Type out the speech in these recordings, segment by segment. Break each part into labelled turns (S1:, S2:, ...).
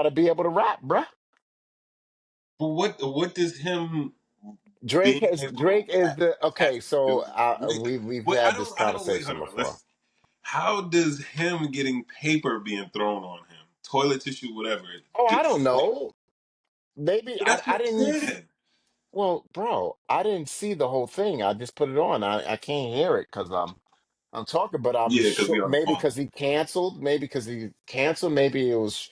S1: got to be able to rap, bruh.
S2: But what does him
S1: Drake
S2: being
S1: has
S2: able to
S1: Drake is
S2: rap
S1: the
S2: have
S1: okay.
S2: to do
S1: So
S2: with it?
S1: we've
S2: What
S1: had this
S2: I don't wait,
S1: conversation
S2: hold on.
S1: before.
S2: How does him getting paper being thrown on him, toilet tissue, whatever,
S1: Oh, I don't
S2: just
S1: know. Maybe
S2: but that's
S1: I
S2: what he
S1: didn't.
S2: said.
S1: Well, bro, I didn't see the whole thing. I just put it on. I can't hear it because I'm talking, but I'm
S2: Yeah, because
S1: sure
S2: we on the
S1: maybe
S2: phone.
S1: because he canceled, maybe because he canceled, maybe it was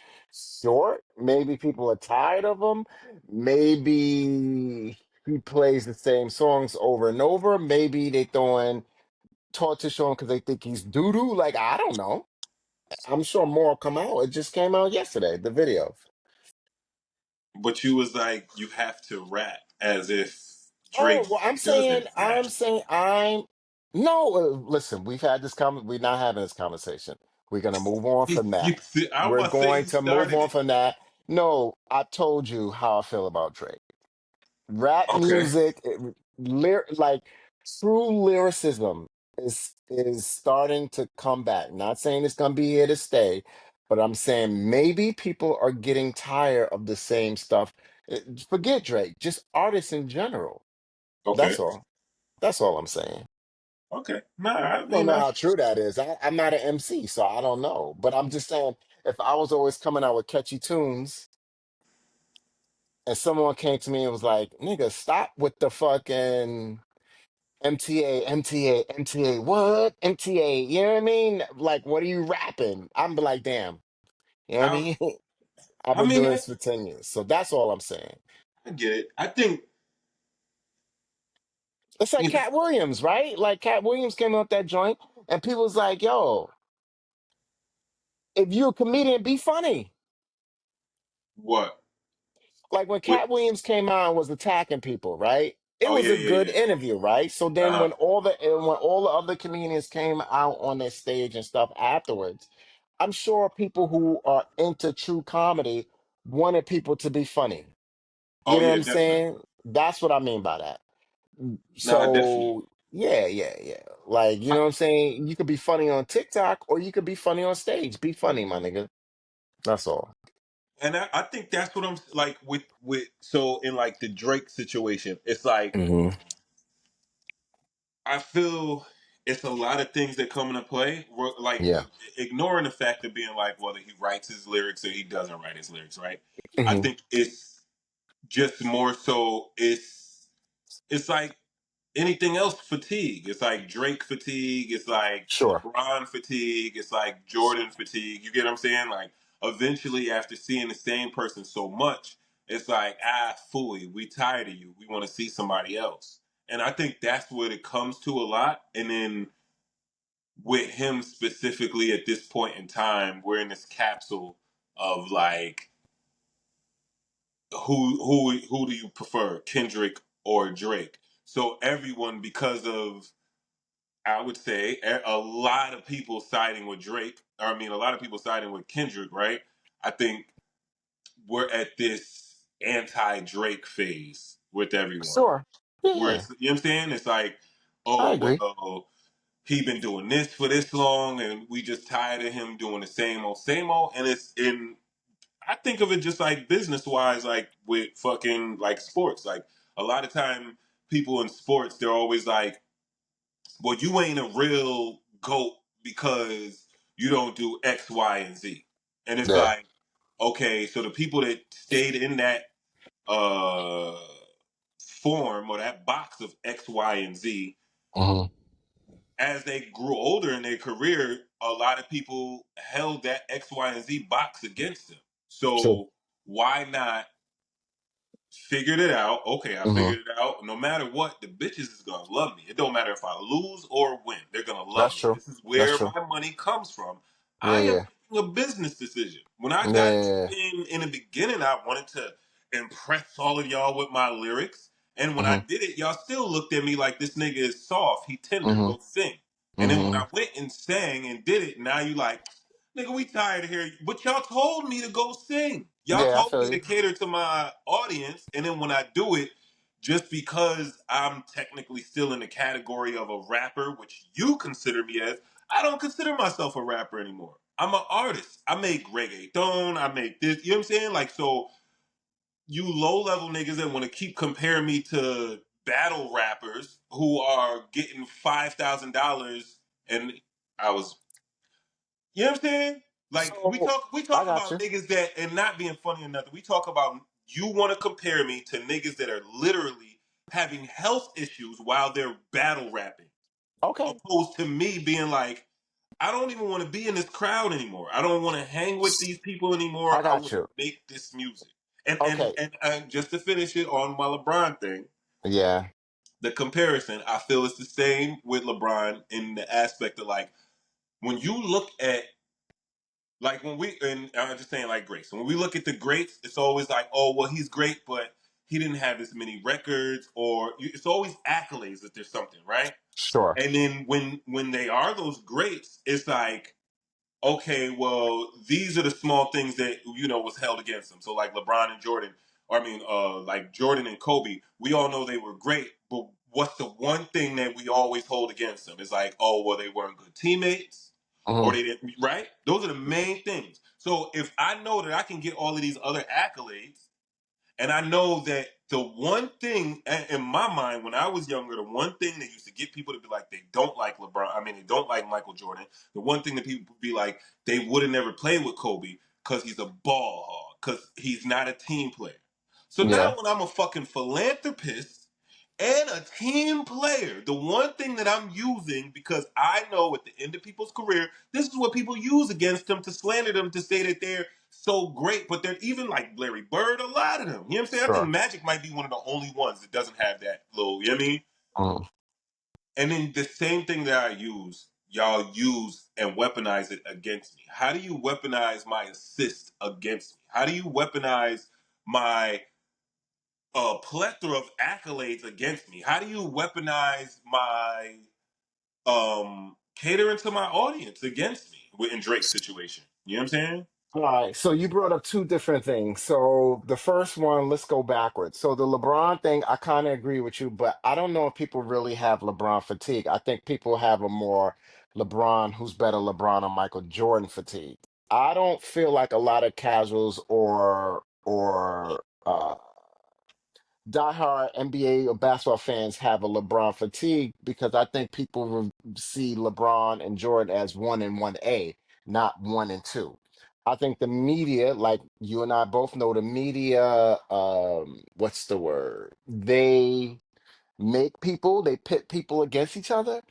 S1: short, maybe people are tired of him, maybe he plays the same songs over and over, maybe they throwing torture on because they think he's doo-doo. Like, I don't know. I'm sure more will come out. It just came out yesterday, the video.
S2: But you was like, you have to rap as if
S1: Oh,
S2: Drake
S1: well,
S2: doesn't rap.
S1: no, listen, we're not having this conversation. We're going to move on from that.
S2: I
S1: We're
S2: was about to say
S1: going
S2: you
S1: to move
S2: started
S1: on
S2: it.
S1: from that. No, I told you how I feel about Drake. Rap
S2: Okay.
S1: music, like true lyricism is starting to come back. Not saying it's going to be here to stay, but I'm saying maybe people are getting tired of the same stuff. Forget Drake, just artists in general.
S2: Okay.
S1: That's all. That's all I'm saying.
S2: Okay. Nah, I
S1: I don't
S2: mean,
S1: know how true that is. I'm not an MC, so I don't know. But I'm just saying, if I was always coming out with catchy tunes and someone came to me and was like, nigga, stop with the fucking MTA, MTA, MTA, what? MTA, you know what I mean? Like, what are you rapping? I'm be like, damn. You know what I
S2: I
S1: mean? I've
S2: I
S1: been
S2: mean,
S1: doing this for 10 years. So that's all I'm saying.
S2: I get it. I think
S1: It's like
S2: you know
S1: Cat Williams, right? Like Cat Williams came out that joint and people was like, yo, if you're a comedian, be funny.
S2: what?
S1: Like when
S2: What?
S1: Cat Williams came out and was attacking people, right? It
S2: Oh
S1: was
S2: yeah,
S1: a
S2: yeah,
S1: good
S2: yeah.
S1: interview, right? So then
S2: Uh,
S1: when all the other comedians came out on their stage and stuff afterwards, I'm sure people who are into true comedy wanted people to be funny. You
S2: oh
S1: know what
S2: yeah,
S1: I'm
S2: definitely.
S1: saying? That's what I mean by that.
S2: Nah, definitely.
S1: So yeah, yeah, yeah. Like, you know what I'm saying? You could be funny on TikTok or you could be funny on stage. Be funny, my nigga. That's all.
S2: And I think that's what I'm like with so in like the Drake situation. It's like
S1: Hmm.
S2: I feel it's a lot of things that come into play. Like
S1: Yeah.
S2: ignoring the fact of being like whether he writes his lyrics or he doesn't write his lyrics, right? I
S1: Hmm.
S2: think it's just more so it's like anything else fatigue. It's like Drake fatigue. It's like
S1: Sure.
S2: LeBron fatigue. It's like Jordan fatigue. You get what I'm saying? Like eventually, after seeing the same person so much, it's like fooey. We tired of you. We want to see somebody else. And I think that's what it comes to a lot. And then with him specifically at this point in time, we're in this capsule of like who do you prefer, Kendrick or Drake? So everyone, because of I would say a lot of people siding with Drake. Or, I mean, a lot of people siding with Kendrick, right? I think we're at this anti-Drake phase with everyone.
S1: Sure. Yeah,
S2: Where
S1: yeah.
S2: it's, you know what I'm saying? It's like,
S1: I
S2: oh
S1: agree.
S2: well, he been doing this for this long, and we just tired of him doing the same old. And it's in. I think of it just like business wise, like with fucking like sports. Like a lot of time, people in sports, they're always like, well, you ain't a real GOAT because you don't do X, Y, and Z. And it's
S1: Yeah.
S2: like, okay, so the people that stayed in that uh, form or that box of X, Y, and Z,
S1: Hmm.
S2: as they grew older in their career, a lot of people held that X, Y, and Z box against them.
S1: True.
S2: So why not figured it out. Okay, I
S1: Hmm.
S2: figured it out. No matter what, the bitches is gonna love me. It don't matter if I lose or win. They're gonna
S1: That's
S2: love me.
S1: true.
S2: This is
S1: That's
S2: where
S1: true.
S2: my money comes from.
S1: Yeah,
S2: I am
S1: yeah.
S2: making a business decision. When I
S1: Yeah,
S2: got
S1: yeah,
S2: in the beginning, I wanted to impress all of y'all with my lyrics. And when I
S1: yeah.
S2: did it, y'all still looked at me like this nigga is soft. He tender.
S1: Hmm.
S2: Go sing. And then when
S1: Hmm.
S2: I went and sang and did it, now you like, nigga, we tired of hearing you. But y'all told me to go sing. Y'all
S1: Yeah, I
S2: told
S1: feel
S2: me to
S1: you.
S2: cater to my audience. And then when I do it, just because I'm technically still in the category of a rapper, which you consider me as, I don't consider myself a rapper anymore. I'm an artist. I make reggaeton. I make this. You know what I'm saying? Like, so you low level niggas that want to keep comparing me to battle rappers who are getting $5,000, and I was, you know what I'm saying? Like
S1: So
S2: we
S1: I
S2: talk
S1: got
S2: about
S1: you.
S2: niggas that, and not being funny or nothing. We talk about, you want to compare me to niggas that are literally having health issues while they're battle rapping,
S1: Okay,
S2: opposed to me being like, I don't even want to be in this crowd anymore. I don't want to hang with these people anymore.
S1: I
S2: I
S1: got
S2: want to
S1: you.
S2: make this music. And and
S1: Okay,
S2: and, and just to finish it on my LeBron thing,
S1: yeah,
S2: the comparison I feel is the same with LeBron in the aspect of like, when you look at, like, when we, and I'm just saying like greats. When we look at the greats, it's always like, oh well, he's great, but he didn't have as many records, or it's always accolades that there's something, right?
S1: sure.
S2: And then when they are those greats, it's like, okay, well, these are the small things that was held against them. So like LeBron and Jordan, or I mean, like Jordan and Kobe, we all know they were great, but what's the one thing that we always hold against them? It's like, oh, well, they weren't good teammates, or
S1: Mhm.
S2: they didn't, right? Those are the main things. So if I know that I can get all of these other accolades, and I know that the one thing in my mind when I was younger, the one thing that used to get people to be like, they don't like LeBron, I mean, they don't like Michael Jordan, the one thing that people would be like, they would have never played with Kobe because he's a ball hog, because he's not a team player. So now
S1: Yeah,
S2: when I'm a fucking philanthropist and a team player, the one thing that I'm using, because I know at the end of people's career, this is what people use against them to slander them, to say that they're so great, but they're even like Larry Bird, a lot of them. You know what I'm saying? I think
S1: sure.
S2: Magic might be one of the only ones that doesn't have that little, you know what I mean?
S1: Mhm.
S2: And then the same thing that I use, y'all use and weaponize it against me. How do you weaponize my assist against me? How do you weaponize my plethora of accolades against me? How do you weaponize my catering to my audience against me in Drake's situation? You know what I'm saying?
S1: All right, so you brought up two different things. So the first one, let's go backwards. So the LeBron thing, I kind of agree with you, but I don't know if people really have LeBron fatigue. I think people have a more LeBron, who's better, LeBron or Michael Jordan fatigue. I don't feel like a lot of casuals or diehard NBA or basketball fans have a LeBron fatigue because I think people see LeBron and Jordan as one and one A, not one and two. I think the media, like you and I both know, the media, what's the word? They pit people against each other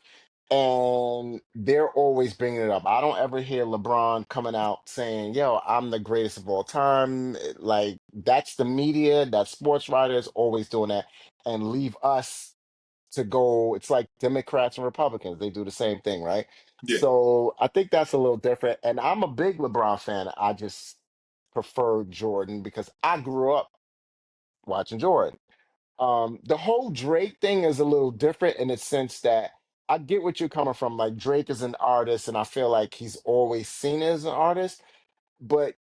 S1: and they're always bringing it up. I don't ever hear LeBron coming out saying, "Yo, I'm the greatest of all time." Like that's the media, that sports writers always doing that, and leave us to go. It's like Democrats and Republicans; they do the same thing, right?
S2: Yeah.
S1: So I think that's a little different. And I'm a big LeBron fan. I just prefer Jordan because I grew up watching Jordan. The whole Drake thing is a little different in the sense that I get what you're coming from. Like Drake is an artist, and I feel like he's always seen as an artist. But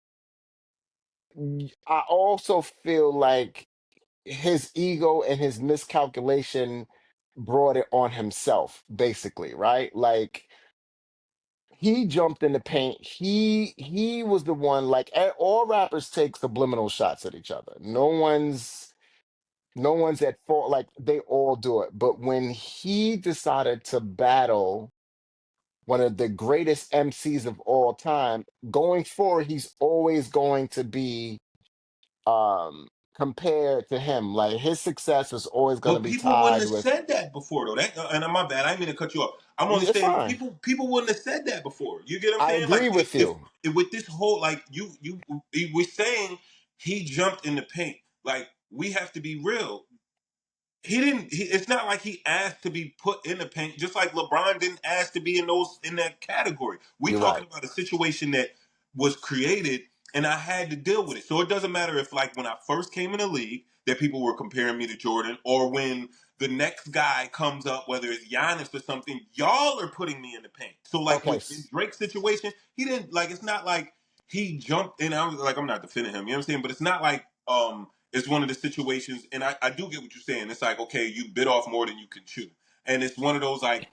S1: I also feel like his ego and his miscalculation brought it on himself, basically, right? Like he jumped in the paint. He was the one. Like all rappers take subliminal shots at each other. No one's at fault. Like they all do it. But when he decided to battle one of the greatest MCs of all time, going forward, he's always going to be compared to him. Like his success is always going to
S2: But
S1: be
S2: people wouldn't
S1: tied
S2: have
S1: with.
S2: said that before, though. That, and my bad, I didn't mean to cut you off. I'm only
S1: It's
S2: saying
S1: fine.
S2: people wouldn't have said that before. You get what I'm
S1: I
S2: saying? Like
S1: agree with you.
S2: if with this whole, like, we're saying he jumped in the paint. Like, we have to be real. He didn't. It's not like he asked to be put in the paint. Just like LeBron didn't ask to be in that category. We
S1: You're
S2: talking
S1: right.
S2: about a situation that was created, and I had to deal with it. So it doesn't matter if, like, when I first came in the league, that people were comparing me to Jordan, or when the next guy comes up, whether it's Giannis or something, y'all are putting me in the paint. So like
S1: Okay.
S2: with in Drake's situation, he didn't, like, it's not like he jumped in. I was like, I'm not defending him, you know what I'm saying? But it's not like it's one of the situations, and I do get what you're saying. It's like, okay, you bit off more than you can chew, and it's one of those like,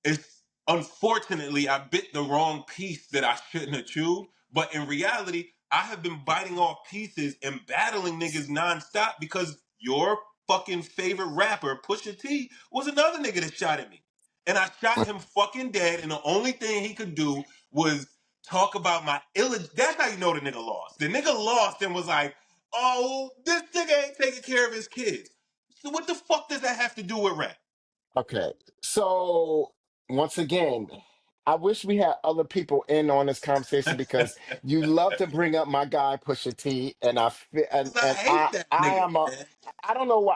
S2: it's. unfortunately, I bit the wrong piece that I shouldn't have chewed. But in reality, I have been biting off pieces and battling niggas nonstop because your fucking favorite rapper, Pusha T, was another nigga that shot at me. And I shot him fucking dead, and the only thing he could do was talk about my That's how you know the nigga lost. The nigga lost and was like, oh, this nigga ain't taking care of his kids. So what the fuck does that have to do with rap?
S1: Okay. So once again, I wish we had other people in on this conversation because you love to bring up my guy Pusha T, and
S2: Because I
S1: and
S2: hate that
S1: I
S2: nigga,
S1: am a
S2: man.
S1: I don't know why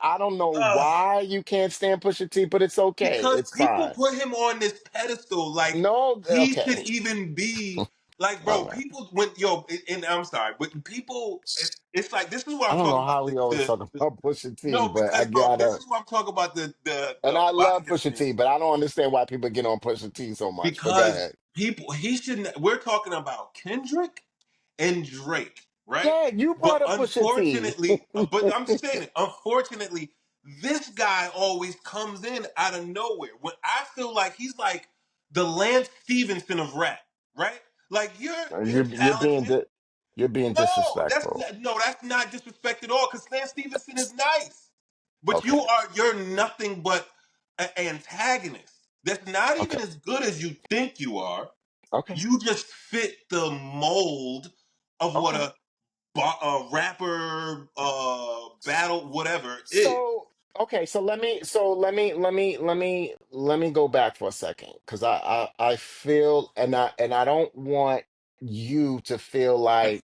S1: I don't know why you can't stand Pusha T, but it's okay.
S2: Because
S1: It's
S2: people
S1: fine.
S2: put him on this pedestal like
S1: No,
S2: he should
S1: okay.
S2: even be like,
S1: All
S2: bro,
S1: right.
S2: people when yo and I'm sorry, but people it's like this is what
S1: I
S2: I'm
S1: don't
S2: talking
S1: know
S2: about
S1: how we always talk about Pusha T,
S2: no,
S1: but I
S2: because bro, this
S1: gotta.
S2: is what I'm talking about
S1: And
S2: the
S1: I love Pusha
S2: biasness.
S1: T, but I don't understand why people get on Pusha T so much. But go
S2: Because
S1: ahead.
S2: people he shouldn't we're talking about Kendrick and Drake, right?
S1: Yeah, you
S2: But
S1: brought up Pusha T.
S2: unfortunately, but I'm just saying it. Unfortunately, this guy always comes in out of nowhere. When I feel like he's like the Lance Stevenson of rap, right? Like you're
S1: You're being
S2: talented.
S1: you're being
S2: No,
S1: disrespectful.
S2: that's not disrespect at all. Because Lance Stevenson is nice, but
S1: Okay.
S2: you're nothing but an antagonist. That's not even
S1: Okay.
S2: as good as you think you are.
S1: Okay.
S2: You just fit the mold of what
S1: Okay.
S2: a rapper, battle, whatever is.
S1: So okay, so let me go back for a second because I feel and I don't want you to feel like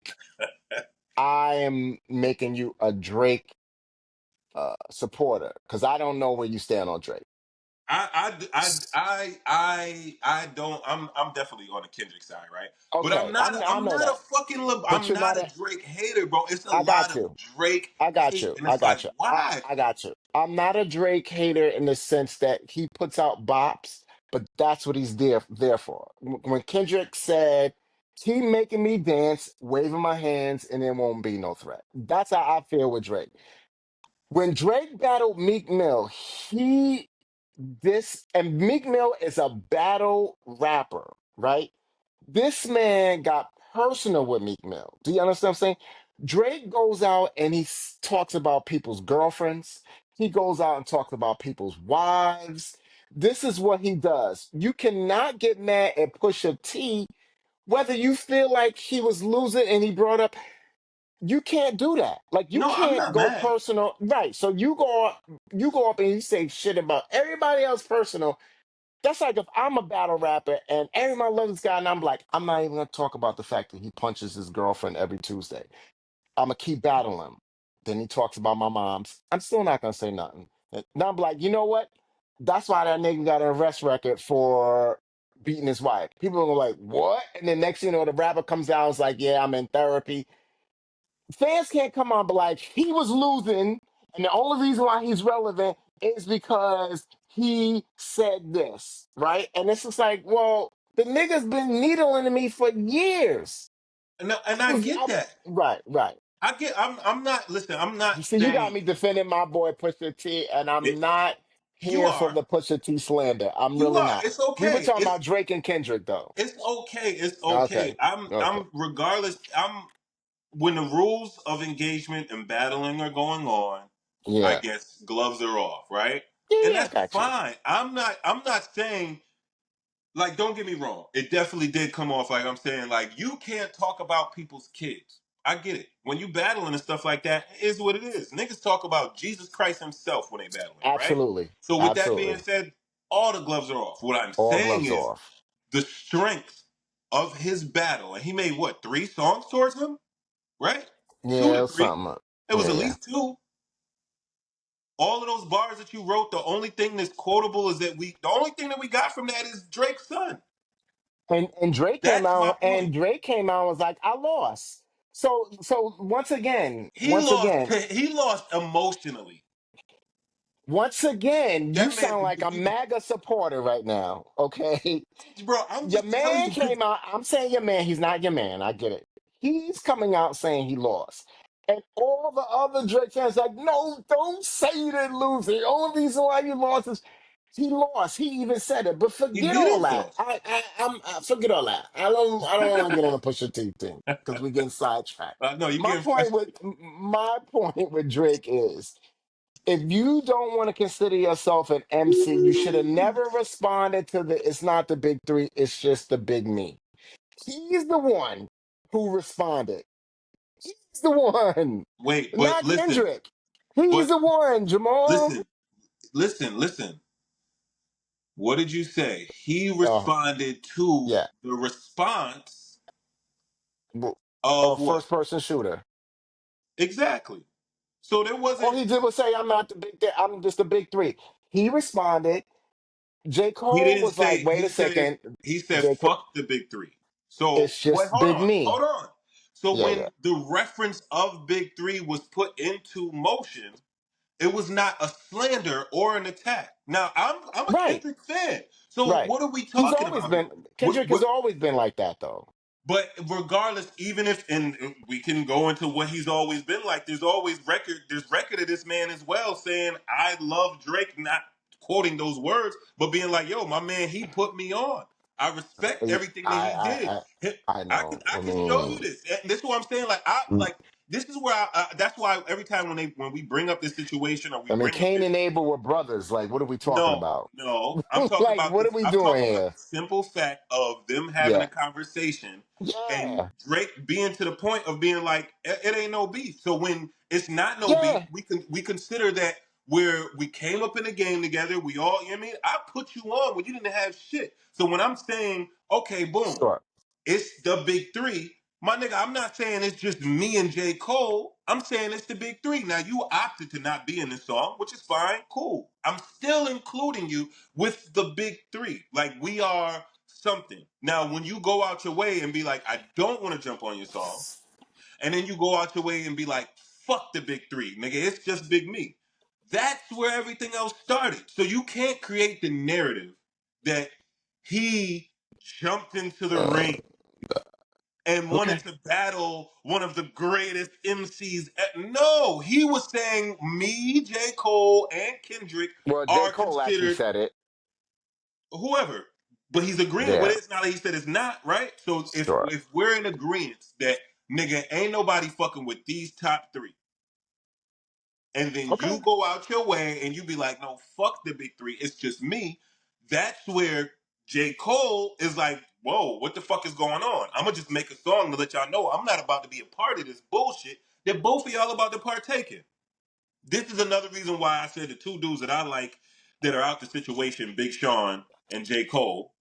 S1: I am making you a Drake supporter because I don't know where you stand on Drake.
S2: I don't. I'm definitely on the Kendrick side, right? But
S1: Okay, I
S2: I'm
S1: know
S2: not a
S1: that,
S2: fucking.
S1: but
S2: I'm
S1: you're
S2: not
S1: not
S2: a
S1: a.
S2: Drake hater, bro. It's a
S1: I
S2: lot
S1: got
S2: of
S1: you.
S2: Drake
S1: I got
S2: hate,
S1: you.
S2: and
S1: I
S2: it's like,
S1: got you.
S2: why?
S1: I got you. I'm not a Drake hater in the sense that he puts out bops, but that's what he's there for. When Kendrick said, "Keep making me dance, waving my hands, and there won't be no threat." That's how I feel with Drake. When Drake battled Meek Mill, he this and Meek Mill is a battle rapper, right? This man got personal with Meek Mill. Do you understand what I'm saying? Drake goes out and talks about people's girlfriends. He goes out and talks about people's wives. This is what he does. You cannot get mad at Pusha T whether you feel like he was losing and he brought up. You can't do that. Like you
S2: No, I'm
S1: can't
S2: not
S1: go
S2: mad.
S1: personal, right? So you go up and you say shit about everybody else personal. That's like if I'm a battle rapper and everybody loves this guy, and I'm like, I'm not even gonna talk about the fact that he punches his girlfriend every Tuesday. I'm gonna keep battling him. Then he talks about my mom's. I'm still not gonna say nothing. And now I'm like, you know what? That's why that nigga got an arrest record for beating his wife. People are like, what? And then next thing you know, the rapper comes out and is like, yeah, I'm in therapy. Fans can't come on, but like he was losing, and the only reason why he's relevant is because he said this, right? And it's just like, well, the nigga's been needling me for years.
S2: And I get that.
S1: Right, right.
S2: I get. I'm not. Listen. I'm not
S1: You see, you got
S2: saying
S1: me defending my boy Pusha T, and
S2: it.
S1: I'm not
S2: You
S1: here for
S2: are.
S1: the Pusha T slander. I'm
S2: You
S1: really
S2: are.
S1: not.
S2: It's
S1: We were
S2: okay.
S1: talking about Drake and Kendrick, though.
S2: It's okay. It's okay.
S1: Okay, okay,
S2: I'm regardless. I'm when the rules of engagement and battling are going on, I
S1: yeah,
S2: guess gloves are off, right?
S1: yeah,
S2: And
S1: yeah. I
S2: that's
S1: got you.
S2: fine. I'm not saying like don't get me wrong. It definitely did come off like I'm saying like you can't talk about people's kids. I get it. When you battling and stuff like that, it is what it is. Niggas talk about Jesus Christ himself when they battling, right?
S1: Absolutely,
S2: So with that being
S1: absolutely.
S2: said, all the gloves are off. What I'm
S1: All
S2: saying
S1: gloves
S2: is
S1: off.
S2: the strength of his battle, and he made what 3 songs towards him, right? Two to
S1: Yeah,
S2: three.
S1: something.
S2: It was
S1: Yeah,
S2: at
S1: yeah.
S2: least two. All of those bars that you wrote, the only thing that's quotable is that the only thing that we got from that is Drake's son.
S1: And Drake came
S2: That's my
S1: out
S2: point.
S1: and Drake came out and was like, I lost. So
S2: He
S1: once
S2: lost.
S1: again,
S2: He lost emotionally.
S1: once again, you
S2: That
S1: sound
S2: man,
S1: like a MAGA supporter right now. Okay.
S2: bro. I'm
S1: Your
S2: just telling
S1: man
S2: you because
S1: came out. I'm saying your man, he's not your man. I get it. He's coming out saying he lost. And all the other Drake fans like, no, don't say you didn't lose. The only reason why you lost is He lost. He even said it. But
S2: He
S1: forget all
S2: didn't
S1: that.
S2: though.
S1: Forget all that. I don't want to get on a Pusha T thing because we're getting sidetracked.
S2: No, you
S1: My
S2: getting
S1: point
S2: fresh.
S1: with my point with Drake is, if you don't want to consider yourself an MC, you should have never responded to the "It's not the big three, it's just the big me." He's the one who responded. He's the one,
S2: Wait, but
S1: not
S2: listen,
S1: Kendrick. He's
S2: but
S1: the one, Jamal.
S2: listen. What did you say? He
S1: Oh,
S2: responded to
S1: yeah.
S2: the response
S1: Well,
S2: of what?
S1: first person shooter.
S2: Exactly. So there
S1: All
S2: wasn't.
S1: he did was say, "I'm not the big. I'm just the big three." He responded. J.
S2: He
S1: Cole
S2: didn't
S1: was like,
S2: say.
S1: "Wait a second,
S2: He said
S1: J. Cole,
S2: fuck the big three. So
S1: it's
S2: wait,
S1: just
S2: hold
S1: big
S2: on,
S1: me."
S2: hold on. So
S1: Yeah, yeah.
S2: when the reference of big three was put into motion, it was not a slander or an attack. Now I'm a
S1: Right,
S2: Kendrick fan. So
S1: right.
S2: what are we
S1: He's
S2: talking
S1: always
S2: about here?
S1: been
S2: What,
S1: Kendrick has
S2: what,
S1: always been like that, though.
S2: but regardless, even if and we can go into what he's always been like, there's record of this man as well saying I love Drake, not quoting those words, but being like, yo, my man, he put me on. I respect
S1: I,
S2: everything that he
S1: I,
S2: did.
S1: I
S2: I can
S1: know.
S2: I
S1: I
S2: can show you
S1: mean,
S2: this. And this is what I'm saying. Like I like this is where that's why every time when we bring up this situation or we
S1: I mean,
S2: bring up
S1: Cain
S2: this.
S1: and Abel were brothers. Like, what are we talking
S2: No,
S1: about?
S2: no. I'm talking
S1: Like,
S2: about
S1: what
S2: this.
S1: are we
S2: I'm
S1: doing
S2: talking about
S1: here?
S2: the simple fact of them having a
S1: Yeah,
S2: conversation and
S1: yeah,
S2: Drake being to the point of being like, it ain't no beef. So when it's not no beef,
S1: yeah.
S2: we consider that where we came up in a game together. We all, you know what I mean, I put you on when you didn't have shit. So when I'm saying, okay, boom,
S1: Sure.
S2: it's the big three. My nigga, I'm not saying it's just me and J. Cole. I'm saying it's the big three. Now, you opted to not be in this song, which is fine, cool. I'm still including you with the big three. Like, we are something. Now, when you go out your way and be like, I don't want to jump on your song, and then you go out your way and be like, fuck the big three, nigga, it's just big me. That's where everything else started. So you can't create the narrative that he jumped into the
S1: Uh,
S2: ring and wanted
S1: okay.
S2: to battle one of the greatest MCs. No, he was saying me, J. Cole, and Kendrick
S1: Well, J.
S2: are
S1: Cole actually
S2: considered
S1: said it.
S2: whoever. But he's agreeing with
S1: Yeah,
S2: it. It's not like he said it's not, right? So
S1: sure.
S2: if we're in agreement that nigga ain't nobody fucking with these top three, and then
S1: Okay.
S2: you go out your way and you be like, no, fuck the big three, it's just me. That's where J. Cole is like, whoa, what the fuck is going on? I'm gonna just make a song to let y'all know I'm not about to be a part of this bullshit that both of y'all about to partake in. This is another reason why I said the two dudes that I like that are out the situation, Big Sean and J. Cole,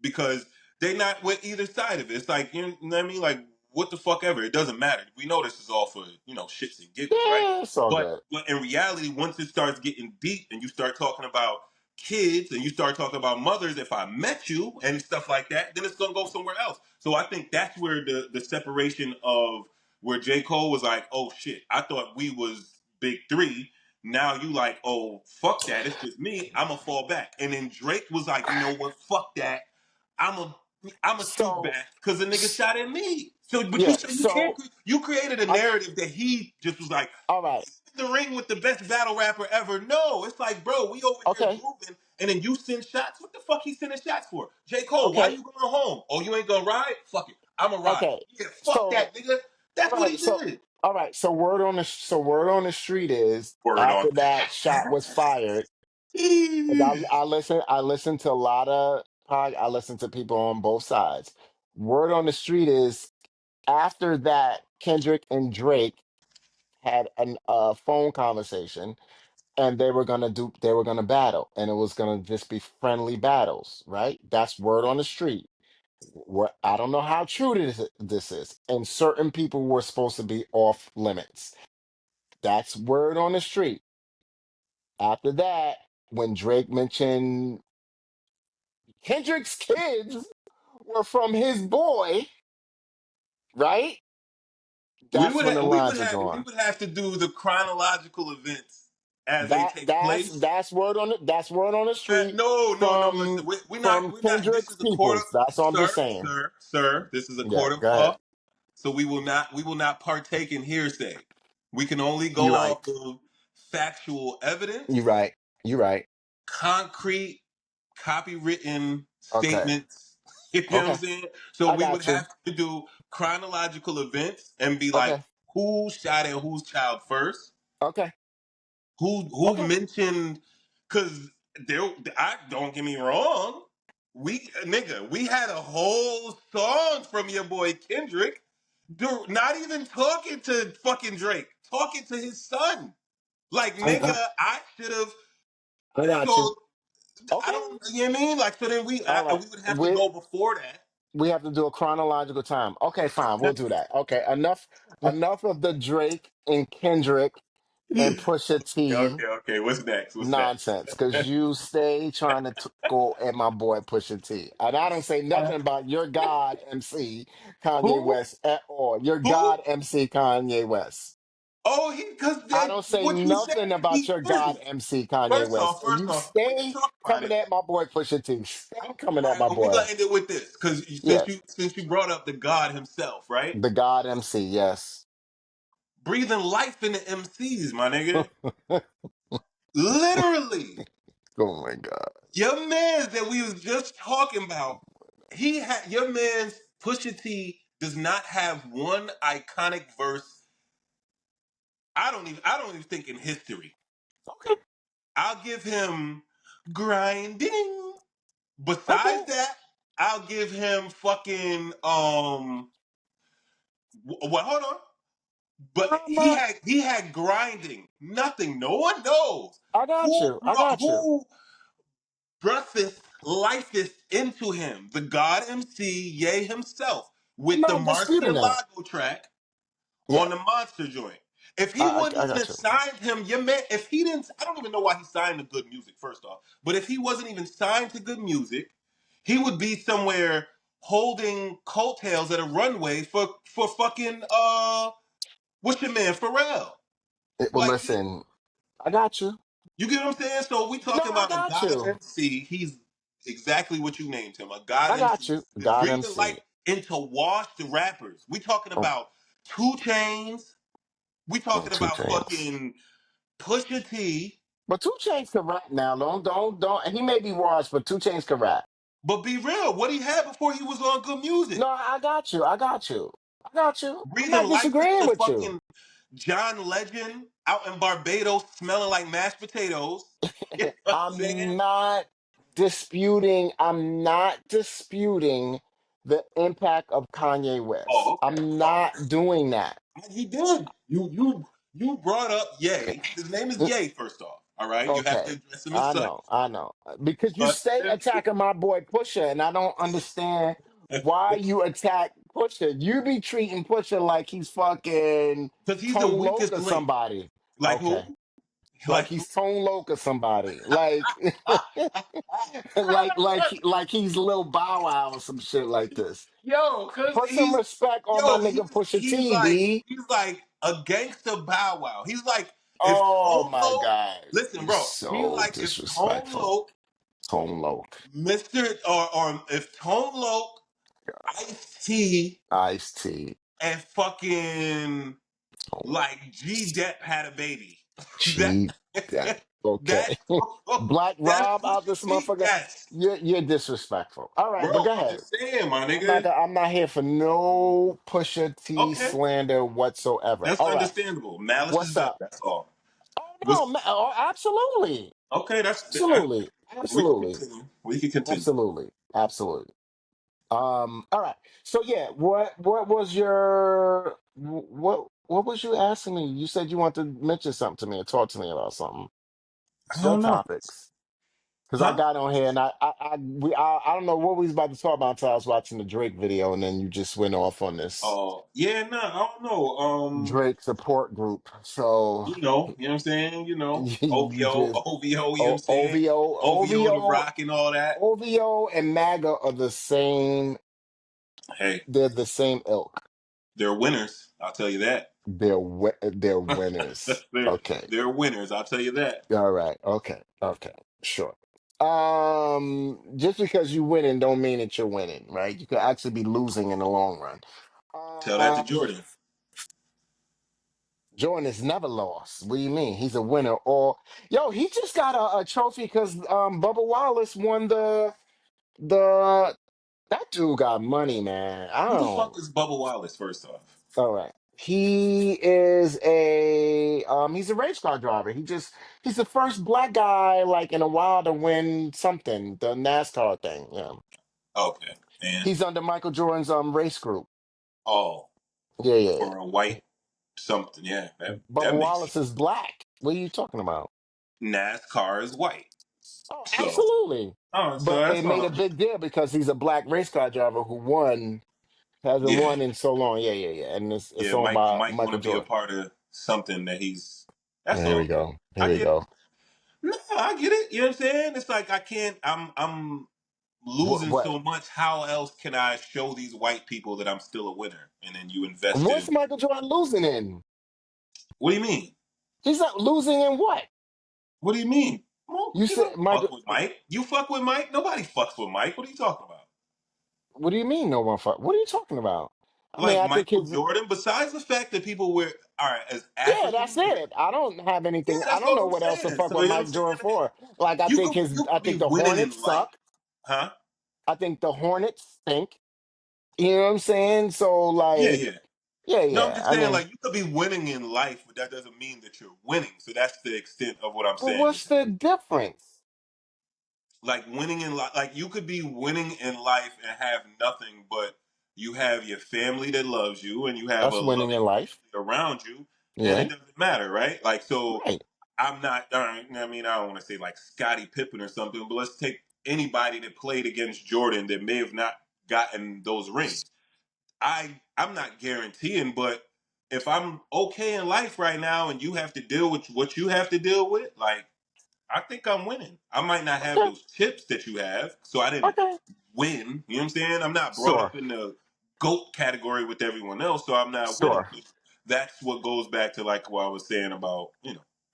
S2: because they not with either side of it. It's like, you know what I mean? Like, what the fuck ever. It doesn't matter. We know this is all for, shits and giggles, right?
S1: Yeah, it's all
S2: But
S1: good.
S2: but in reality, once it starts getting deep and you start talking about kids and you start talking about mothers, if I met you and stuff like that, then it's gonna go somewhere else. So I think that's where the separation of where J. Cole was like, oh shit, I thought we was big three. Now you like, oh fuck that, it's just me. I'ma fall back. And then Drake was like, you know what, fuck that. I'm a shoot
S1: So,
S2: back because the nigga
S1: s-
S2: shot at me. So, but you
S1: yeah,
S2: said you can't.
S1: so,
S2: You created a
S1: I,
S2: narrative that he just was like
S1: all right.
S2: in the ring with the best battle rapper ever. No, it's like, bro, we over here
S1: Okay,
S2: grooving, and then you send shots. What the fuck he sending shots for? J. Cole, why
S1: okay,
S2: you going home? Oh, you ain't gonna ride? Fuck it, I'ma ride.
S1: okay.
S2: Yeah, fuck
S1: So,
S2: that, nigga.
S1: all
S2: That's what
S1: right,
S2: he
S1: so,
S2: did.
S1: all right. So word on the street is
S2: Word on.
S1: after that shot was fired. 'Cause I listen to a lot of I listen to people on both sides. Word on the street is after that, Kendrick and Drake had a phone conversation, and they were gonna battle, and it was gonna just be friendly battles, right? That's word on the street. What I don't know how true this is, and certain people were supposed to be off limits. That's word on the street. After that, when Drake mentioned Kendrick's kids were from his boy, right? That's when the lines are
S2: We
S1: drawn.
S2: would have to do the chronological events as they
S1: That
S2: take
S1: that's
S2: place.
S1: that's word on the street
S2: No, no, no. Listen,
S1: from
S2: we're not.
S1: from
S2: We're not. This
S1: Kendrick's
S2: is a court of,
S1: peoples. That's all I'm just
S2: sir,
S1: saying.
S2: sir. This is a
S1: Yeah,
S2: court of
S1: go ahead.
S2: law, so we will not. We will not partake in hearsay. We can only
S1: You're
S2: go
S1: right.
S2: off of factual
S1: You're
S2: evidence.
S1: right. You're right.
S2: concrete, copywritten
S1: Okay.
S2: statements. You know what I'm
S1: Okay.
S2: saying? So
S1: I
S2: we would
S1: got you.
S2: have to do chronological events and be like,
S1: Okay.
S2: who shot at whose child first?
S1: Okay.
S2: Who
S1: Okay.
S2: mentioned? Because there, I don't get me wrong. We had a whole song from your boy Kendrick. Dude, not even talking to fucking Drake, talking to his son. Like, nigga,
S1: I,
S2: I should have.
S1: I got you.
S2: So I
S1: Okay.
S2: don't. You know what I mean? Like, so then
S1: All right.
S2: we would have to go before that.
S1: We have to do a chronological time. Okay, fine. We'll do that. Okay. Enough of the Drake and Kendrick and Pusha T
S2: Okay. What's next? What's next?
S1: nonsense because you stay trying to go at my boy Pusha T. And I don't say nothing about your God MC Kanye
S2: Who?
S1: West at all. Your
S2: Who?
S1: God MC Kanye West.
S2: Oh, because
S1: I don't say
S2: what you said,
S1: nothing about
S2: he
S1: your God
S2: is.
S1: MC Kanye West. And
S2: First
S1: you
S2: off, we can
S1: stay
S2: talk about
S1: coming
S2: it.
S1: at my boy Pusha T. Stay coming
S2: All
S1: at
S2: right,
S1: my
S2: and we're
S1: boy.
S2: gonna end it with this because
S1: Yes.
S2: since you brought up the God himself, right?
S1: The God MC, yes.
S2: Breathing life into MCs, my nigga. Literally,
S1: Oh my God.
S2: your man that we was just talking about, he had your man's Pusha T does not have one iconic verse. I don't even think in history.
S1: Okay.
S2: I'll give him grinding.
S1: Okay.
S2: Besides that, I'll give him fucking what hold on. But
S1: I'm not,
S2: he had grinding. Nothing. No one knows
S1: I got you. I got you.
S2: who breatheth lifeth into him. The God MC, Ye himself,
S1: I'm
S2: with the
S1: not disputing that.
S2: Marcialago track
S1: Yeah,
S2: on the Monster joint. If he wouldn't
S1: I
S2: even
S1: got
S2: have
S1: you.
S2: signed him, your man, if he didn't, I don't even know why he signed to Good Music, first off. But if he wasn't even signed to Good Music, he would be somewhere holding coattails at a runway for fucking what's your man, Pharrell.
S1: Well,
S2: Like
S1: listen, I got you.
S2: you get what I'm saying? So we
S1: No,
S2: talking
S1: I
S2: about a
S1: got
S2: God
S1: you.
S2: MC. He's exactly what you named him, a God
S1: I got
S2: MC.
S1: you.
S2: Is
S1: God
S2: breathing
S1: MC.
S2: life into washed rappers. We talking
S1: Oh,
S2: about Two Chains. We talking
S1: Two
S2: about
S1: Chains.
S2: fucking Pusha T.
S1: But Two Chains can rap now. Don't. He may be washed, but Two Chains can rap.
S2: But be real, what he had before he was on Good
S1: No,
S2: Music.
S1: I got you. I got you. I got you. I'm
S2: Breathing
S1: not
S2: life
S1: disagreeing
S2: into
S1: with you.
S2: fucking John Legend out in Barbados smelling like mashed potatoes. You know what I'm saying?
S1: I'm not disputing the impact of Kanye West.
S2: Oh, okay.
S1: I'm
S2: Oh,
S1: not doing that.
S2: he did. You brought up Ye. His name is Ye. First off, all right. You have to
S1: Okay.
S2: address him as such.
S1: I know. Because you
S2: But
S1: stay attacking my boy Pusha, and I don't understand why you attack Pusha. You be treating Pusha like he's fucking
S2: because he's the
S1: Tone Loc
S2: weakest
S1: or
S2: link.
S1: somebody.
S2: Like who?
S1: Okay. Like
S2: Like who?
S1: he's Tone Loc or somebody. Like like he's Lil Bow Wow or some shit like this.
S2: Yo, cause
S1: Put some respect on my nigga Pusha T, B.
S2: he's like a gangster Bow Wow. He's like if
S1: Oh
S2: Tone
S1: my
S2: Loc,
S1: God.
S2: listen,
S1: You're
S2: bro. He's
S1: so
S2: like if Tone
S1: disrespectful.
S2: Loc,
S1: Tone Loc.
S2: Mister, or if Tone Loc, Ice T,
S1: Ice T.
S2: and fucking
S1: Tone
S2: like G Dep had a baby. that
S1: G. That.
S2: that
S1: Okay. Black
S2: that's
S1: Rob out this
S2: Pusha T.
S1: motherfucker.
S2: Yes,
S1: You're disrespectful. All right,
S2: bro.
S1: but go
S2: I'm
S1: ahead.
S2: just saying, my nigga.
S1: I'm not here for no Pusha T
S2: Okay,
S1: slander whatsoever.
S2: that's
S1: All right.
S2: understandable. Malice is
S1: What's
S2: up.
S1: up?
S2: That's all.
S1: Oh no,
S2: What's
S1: oh, absolutely.
S2: okay?
S1: Absolutely.
S2: We can
S1: Absolutely.
S2: continue. We can continue.
S1: Absolutely. Absolutely. All right. So yeah, what was your what was you asking me? You said you wanted to mention something to me and talk to me about something.
S2: I
S1: It's your
S2: don't know.
S1: topics. Because I
S2: Huh?
S1: got on here and I don't know what we was about to talk about until I was watching the Drake video and then you just went off on this
S2: Oh, yeah, no, I don't know.
S1: Drake support group. So
S2: You know what I'm saying?
S1: you just
S2: OVO, you know what I'm saying? OVO the Rock and all that.
S1: OVO and MAGA are the same.
S2: Hey,
S1: They're the same ilk.
S2: they're winners. I'll tell you that.
S1: They're winners.
S2: they're
S1: Okay.
S2: they're winners. I'll tell you that.
S1: All right. Okay. Okay. Sure. Just because you winning don't mean that you're winning, right? You could actually be losing in the long run.
S2: Tell that to
S1: Um,
S2: Jordan.
S1: Jordan has never lost. What do you mean? He's a winner. Or yo, he just got a trophy because Bubba Wallace won the that dude got money, man. I
S2: Who the
S1: don't.
S2: fuck is Bubba Wallace? First off,
S1: All right. He is a he's a race car driver. He's the first black guy like in a while to win something, the NASCAR thing. Yeah.
S2: okay, and
S1: He's under Michael Jordan's race group.
S2: oh,
S1: Yeah, yeah,
S2: for a white something, yeah,
S1: yeah.
S2: that
S1: Bubba
S2: that makes
S1: Wallace is black. What are you talking about?
S2: NASCAR is white.
S1: Oh,
S2: So,
S1: absolutely.
S2: oh, so
S1: But
S2: that's
S1: it made a
S2: all.
S1: big deal because he's a black race car driver who won, hasn't
S2: Yeah,
S1: won in so long. Yeah, yeah, yeah. And it's
S2: yeah.
S1: owned
S2: Mike
S1: by
S2: Mike want
S1: Michael
S2: to be a
S1: Jordan.
S2: part of something that he's.
S1: Yeah,
S2: That's
S1: here we
S2: all.
S1: go. Here
S2: I
S1: we
S2: get it.
S1: go.
S2: No, I get it. You know what I'm saying? It's like I can't. I'm losing
S1: What
S2: so much. How else can I show these white people that I'm still a winner? And then you invested
S1: what's
S2: in.
S1: Michael Jordan losing in?
S2: What do you mean?
S1: He's not losing in what?
S2: What do you mean? Well,
S1: You
S2: you
S1: said
S2: don't
S1: Michael.
S2: fuck with Mike. You fuck with Mike. Nobody fucks with Mike. What are you talking about?
S1: What do you mean no one fuck? What are you talking about? I mean,
S2: Like
S1: I think
S2: Michael
S1: his.
S2: Jordan. Besides the fact that people were all right as
S1: Yeah, that's
S2: Africans.
S1: it. I don't have
S2: Yeah,
S1: anything. I
S2: that's
S1: don't
S2: all
S1: know
S2: I'm
S1: what else to
S2: saying.
S1: fuck
S2: So
S1: with
S2: you know what I'm
S1: Mike Jordan
S2: saying?
S1: for. Like, I think his.
S2: You
S1: I
S2: could be
S1: think the
S2: winning
S1: Hornets
S2: in life,
S1: suck.
S2: huh?
S1: I think the Hornets stink. You know what I'm saying? So,
S2: Yeah,
S1: like,
S2: yeah.
S1: yeah,
S2: No, I'm
S1: yeah.
S2: just
S1: I
S2: saying
S1: mean,
S2: like you could be winning in life, but that doesn't mean that you're winning. So that's the extent of what I'm
S1: but
S2: saying.
S1: what's the difference?
S2: Like winning in life, like you could be winning in life and have nothing, but you have your family that loves you and you have a
S1: That's winning
S2: loving
S1: in life.
S2: family around you, and
S1: Yeah,
S2: it doesn't matter, right? Like so,
S1: right.
S2: I'm not. I mean, I don't want to say like Scottie Pippen or something, but let's take anybody that played against Jordan that may have not gotten those rings. I'm not guaranteeing, but if I'm okay in life right now and you have to deal with what you have to deal with, like I think I'm winning. I might not have
S1: Okay,
S2: those chips that you have, so I didn't
S1: okay.
S2: win. You know what I'm saying? I'm not brought
S1: Sure,
S2: up in the GOAT category with everyone else, so I'm not winning.
S1: sure.
S2: That's what goes back to like what I was saying about,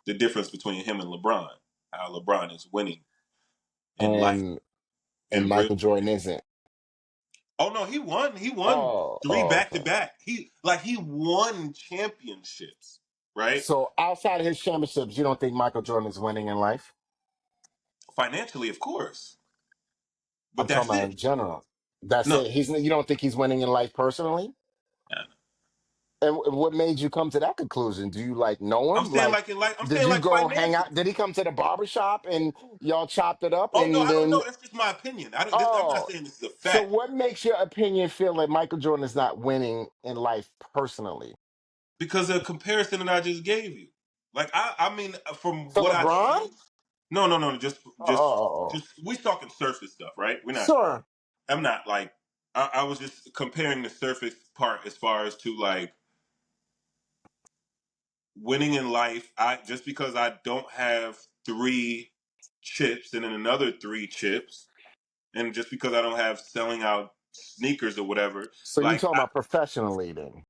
S2: the difference between him and LeBron. How LeBron is winning in life
S1: And
S2: in real
S1: Michael Jordan
S2: life.
S1: isn't.
S2: Oh no, he won. He won
S1: Oh,
S2: three
S1: oh,
S2: back to
S1: okay.
S2: back. He won championships, right?
S1: So outside of his championships, you don't think Michael Jordan is winning in life?
S2: Financially, of course, but
S1: I'm talking
S2: that's
S1: about
S2: it.
S1: in general. That's
S2: No,
S1: it. You don't think he's winning in life personally? And what made you come to that conclusion? Do you like know
S2: I'm
S1: him?
S2: saying
S1: Like,
S2: like in life. I'm
S1: did
S2: saying
S1: you
S2: like
S1: go hang
S2: financially.
S1: out? Did he come to the barber shop and y'all chopped it up?
S2: Oh no,
S1: And
S2: I don't
S1: then,
S2: know. That's just my opinion. I'm not
S1: oh,
S2: saying this is a
S1: so
S2: fact
S1: what makes your opinion feel that Michael Jordan is not winning in life personally?
S2: because of the comparison that I just gave you. Like I mean, from
S1: To
S2: what I
S1: LeBron?
S2: see. No, no, no.
S1: Oh, oh, oh, oh.
S2: We talking surface stuff, right? We're not.
S1: Sure.
S2: I'm not like. I was just comparing the surface part as far as to like winning in life. I just because I don't have three chips and then another three chips, and just because I don't have selling out sneakers or whatever,
S1: So you
S2: like
S1: talking about professionally then?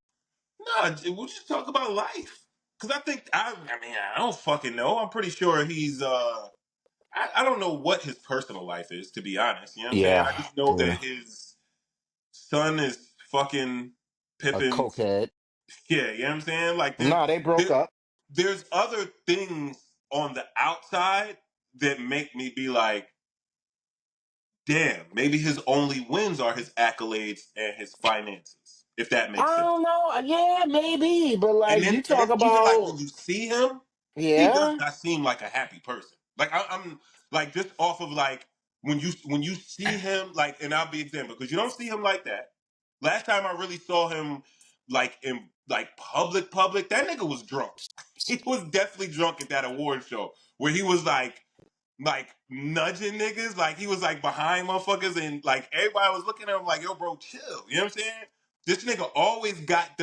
S2: nah, we'll just talk about life. Because I think I mean, I don't fucking know. I'm pretty sure he's. I don't know what his personal life is, to be honest. You know what I'm saying? I
S1: Yeah.
S2: just know that
S1: Yeah.
S2: his son is fucking
S1: A
S2: Pippen's.
S1: cokehead.
S2: Yeah, you know what I'm saying? Like
S1: Nah, they
S2: there
S1: broke up.
S2: there's other things on the outside that make me be like, damn, maybe his only wins are his accolades and his finances, if that
S1: I
S2: makes sense.
S1: don't know. Yeah, maybe. But like you
S2: And then
S1: talk
S2: even like when
S1: about,
S2: you see him, he does
S1: yeah.
S2: not seem like a happy person. Like I'm like just off of like when you see him like, and I'll be example because you don't see him like that. Last time I really saw him like in like public, that nigga was drunk. He was definitely drunk at that award show where he was like nudging niggas, like he was like behind motherfuckers, and like everybody was looking at him like, yo, bro, chill. You know what I'm saying? This nigga always got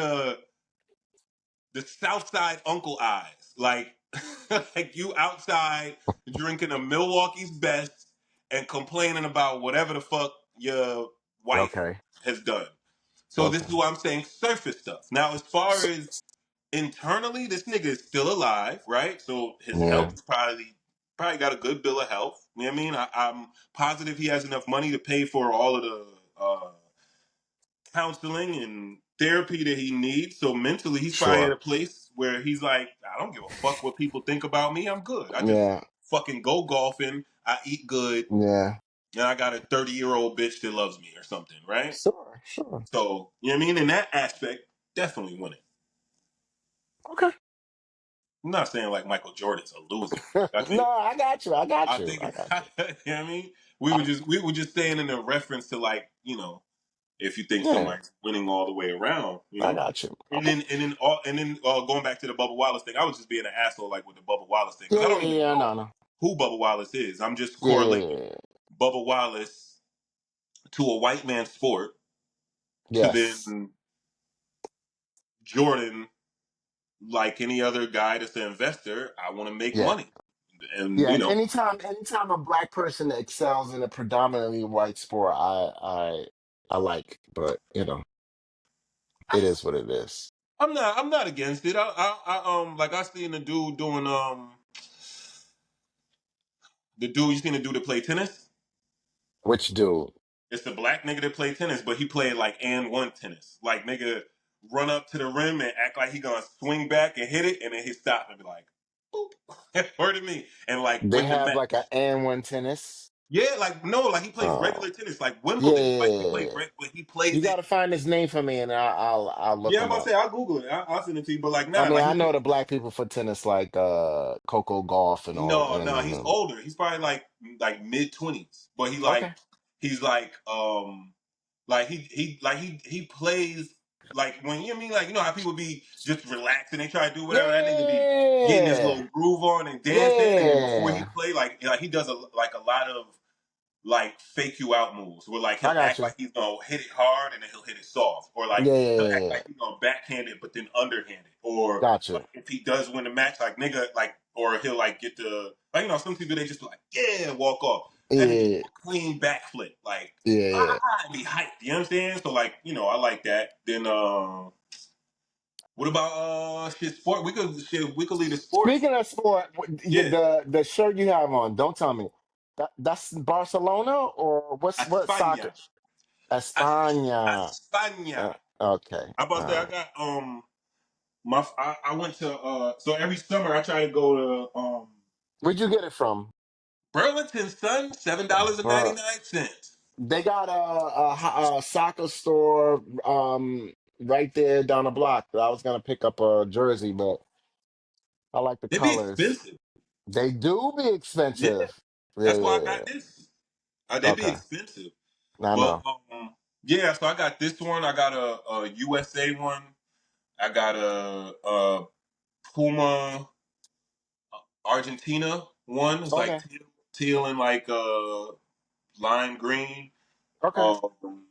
S2: the South Side Uncle eyes. Like, like you outside drinking a Milwaukee's best and complaining about whatever the fuck your wife
S1: Okay.
S2: has done. So this
S1: Okay.
S2: is what I'm saying, surface stuff. Now, as far
S1: S-
S2: as internally, this nigga is still alive, right? So his
S1: Yeah.
S2: health is probably got a good bill of health. You know what I mean? I'm positive he has enough money to pay for all of the counseling and therapy that he needs. So mentally, he's probably at
S1: Sure.
S2: a place where he's like, I don't give a fuck what people think about me. I'm good. I just
S1: Yeah.
S2: fucking go golfing. I eat good,
S1: Yeah.
S2: and I got a 30-year-old bitch that loves me or something, right?
S1: Sure. Sure.
S2: So you know what I mean. In that aspect, definitely winning.
S1: Okay.
S2: I'm not saying like Michael Jordan's a loser. I
S1: No,
S2: think
S1: I got you. I got
S2: I
S1: you.
S2: think
S1: I
S2: it's
S1: got
S2: you
S1: you.
S2: know what I mean.
S1: I,
S2: We were just saying in a reference to like if you think
S1: yeah.
S2: somebody's winning all the way around,
S1: I got you.
S2: and
S1: Okay.
S2: then going back to the Bubba Wallace thing, I was just being an asshole like with the Bubba Wallace thing because
S1: Yeah.
S2: I
S1: Yeah.
S2: don't even
S1: Yeah.
S2: know
S1: No. No.
S2: who Bubba Wallace is. I'm just
S1: Yeah.
S2: correlating
S1: Yeah.
S2: Bubba Wallace to a white man's sport to
S1: Yes.
S2: then Jordan, like any other guy that's an investor, I want to make
S1: Yeah.
S2: money, and
S1: Yeah. And anytime a black person excels in a predominantly white sport, I like. But it is what it is.
S2: I'm not against it. Like I seen the dude doing the dude you seen the dude that play tennis.
S1: Which dude?
S2: It's the black nigga that play tennis, but he played like and one tennis. Like nigga run up to the rim and act like he gonna swing back and hit it, and then he stop and be like, "Boop," word to me, and like
S1: They
S2: win the
S1: have like
S2: match.
S1: an and one tennis.
S2: Yeah, like no, like he plays
S1: Oh.
S2: regular tennis, like
S1: Yeah,
S2: Wimbledon. Like he
S1: yeah,
S2: played,
S1: yeah.
S2: but he plays
S1: You got
S2: it.
S1: to find his name for me, and I'll look
S2: Yeah, I'm
S1: him
S2: about to
S1: up.
S2: say I'll Google it. I'll send it to you. But like
S1: I
S2: nah,
S1: mean,
S2: like
S1: I
S2: he
S1: know the black people for tennis, like Coco Golf and all,
S2: no, he's
S1: and
S2: older. He's probably like mid-20s, but
S1: okay.
S2: he's like he plays like when you know what I mean like you know how people be just relaxing they try to do whatever that nigga be getting his
S1: Yeah,
S2: little groove on and dancing and then before he
S1: yeah.
S2: play like he does like a lot of like fake you out moves where like
S1: I
S2: he'll
S1: got
S2: act
S1: you.
S2: like he's gonna hit it hard and then he'll hit it soft or like
S1: Yeah,
S2: he'll
S1: yeah,
S2: act
S1: yeah.
S2: like he's gonna backhand it but then underhand it or
S1: Got
S2: like
S1: you.
S2: if he does win the match like nigga like or he'll like get the like some people they just be like yeah walk off that nigga do
S1: Yeah,
S2: a clean backflip like
S1: yeah.
S2: and be hyped you know what I'm saying so like I like that then what about shit sport we could lead the sports
S1: Speaking of sport,
S2: yeah
S1: the shirt you have on, don't tell me that's Barcelona or what
S2: España
S1: soccer? España.
S2: España
S1: Okay.
S2: I about to say I got I went to so every summer I try to go to
S1: Where'd you get it from?
S2: Burlington, son, $7.99.
S1: They got a soccer store right there down the block. I was gonna pick up a jersey, but I like the
S2: They be
S1: colors.
S2: expensive.
S1: They do be
S2: Yeah,
S1: expensive. Yeah,
S2: that's why
S1: yeah,
S2: I got
S1: yeah.
S2: this. They be
S1: Okay,
S2: expensive,
S1: I
S2: but
S1: know.
S2: yeah. So I got this one. I got a USA one. I got a Puma Argentina one. It's like
S1: Okay,
S2: teal and like lime green.
S1: okay.
S2: Um,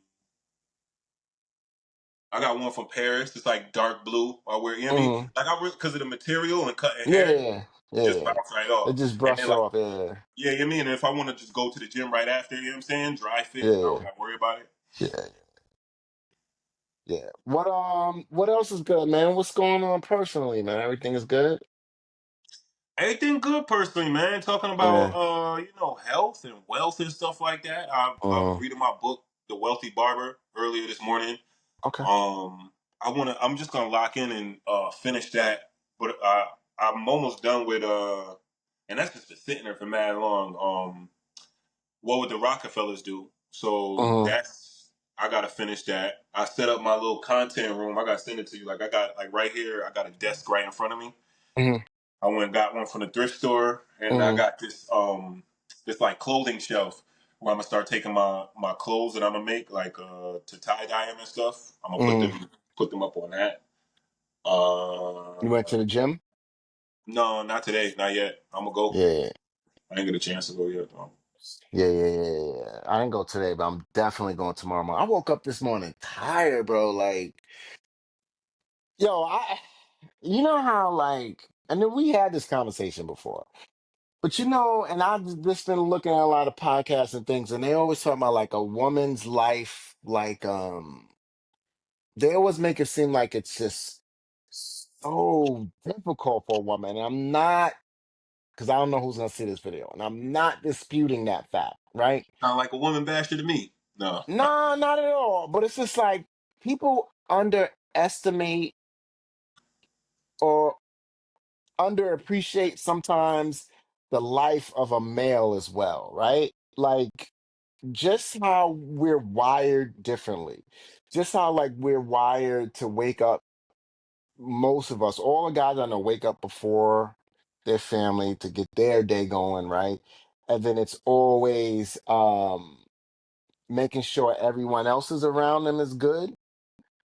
S2: I got one from Paris. It's like dark blue. I wear, you know what I mean?
S1: Mm.
S2: Like I wear because of the material and cutting
S1: Yeah,
S2: hair,
S1: yeah, yeah,
S2: just
S1: yeah.
S2: bounce right
S1: It
S2: off.
S1: just
S2: And
S1: brush
S2: then like,
S1: off. Yeah,
S2: yeah, you know what I mean? And if I want to just go to the gym right after, you know what I'm saying? Dry fit. I don't
S1: yeah,
S2: have to worry about it.
S1: yeah, yeah. What else is good, man? What's going on personally, man? Everything is good.
S2: Anything good personally, man. Talking about
S1: Yeah.
S2: health and wealth and stuff like that. I was
S1: Mm.
S2: reading my book, The Wealthy Barber, earlier this morning.
S1: Okay.
S2: Um, I'm just gonna lock in and finish that. But I'm almost done with and that's just been sitting there for mad long. What would the Rockefellers do? So
S1: Mm.
S2: that's I gotta finish that. I set up my little content room. I gotta send it to you. Like I got like right here. I got a desk right in front of me.
S1: Mm.
S2: I went and got one from the thrift store, and I
S1: Mm.
S2: got this like clothing shelf where I'm gonna start taking my clothes that I'm gonna make like to tie dye them and stuff. I'm gonna
S1: Mm.
S2: put them up on that.
S1: You went
S2: Uh,
S1: to the gym?
S2: no, not today, not yet. I'm gonna go.
S1: Yeah.
S2: I ain't get a chance to go yet though.
S1: Yeah, yeah, yeah, yeah, yeah. I didn't go today, but I'm definitely going tomorrow morning. I woke up this morning tired, bro. Like, yo, you know how and then we had this conversation before, but and I've just been looking at a lot of podcasts and things, and they always talk about like a woman's life, they always make it seem like it's just so difficult for a woman. And I'm not, because I don't know who's gonna see this video, and I'm not disputing that fact, right?
S2: Sound like a woman basher to me. No.
S1: No, not at all. But it's just like people underestimate or underappreciate sometimes the life of a male as well, right? Like just how we're wired differently, just how like we're wired to wake up. Most of us, all the guys I know, wake up before their family to get their day going, right? And then it's always making sure everyone else is around them is good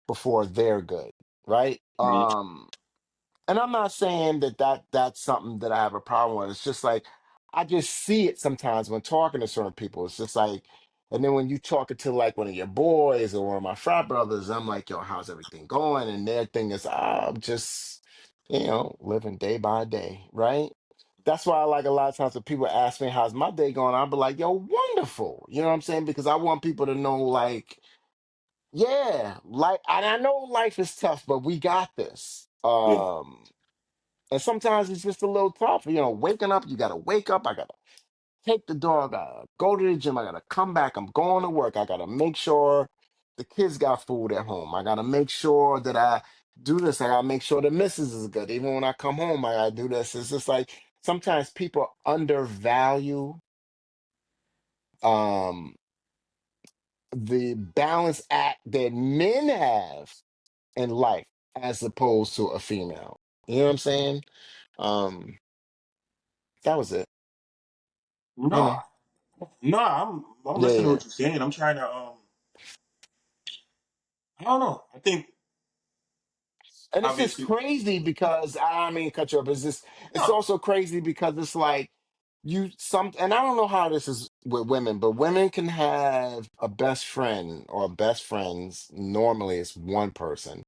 S1: before they're good, right?
S2: Mhm.
S1: And I'm not saying that's something that I have a problem with. It's just like I just see it sometimes when talking to certain people. It's just like, and then when you talking to like one of your boys or one of my frat brothers, I'm like, yo, how's everything going? And their thing is, I'm just, living day by day, right? That's why I like a lot of times when people ask me how's my day going, I'll be like, yo, wonderful. You know what I'm saying? Because I want people to know, like, yeah, like, and I know life is tough, but we got this.
S2: Yeah.
S1: And sometimes it's just a little tough. Waking up, you gotta wake up. I gotta take the dog, I gotta go to the gym, I gotta come back, I'm going to work, I gotta make sure the kids got food at home. I gotta make sure that I do this, I gotta make sure the missus is good. Even when I come home, I gotta do this. It's just like sometimes people undervalue um the balance act that men have in life as opposed to a female. You know what I'm saying? Um, that was it. You
S2: No,
S1: know?
S2: no, I'm
S1: Yeah,
S2: listening to
S1: yeah.
S2: what you're saying. I'm trying to I don't know. I think
S1: And it's just
S2: obviously
S1: crazy because I don't mean to cut you up. It's
S2: no.
S1: also crazy because it's like and I don't know how this is with women, but women can have a best friend or best friends. Normally it's one person.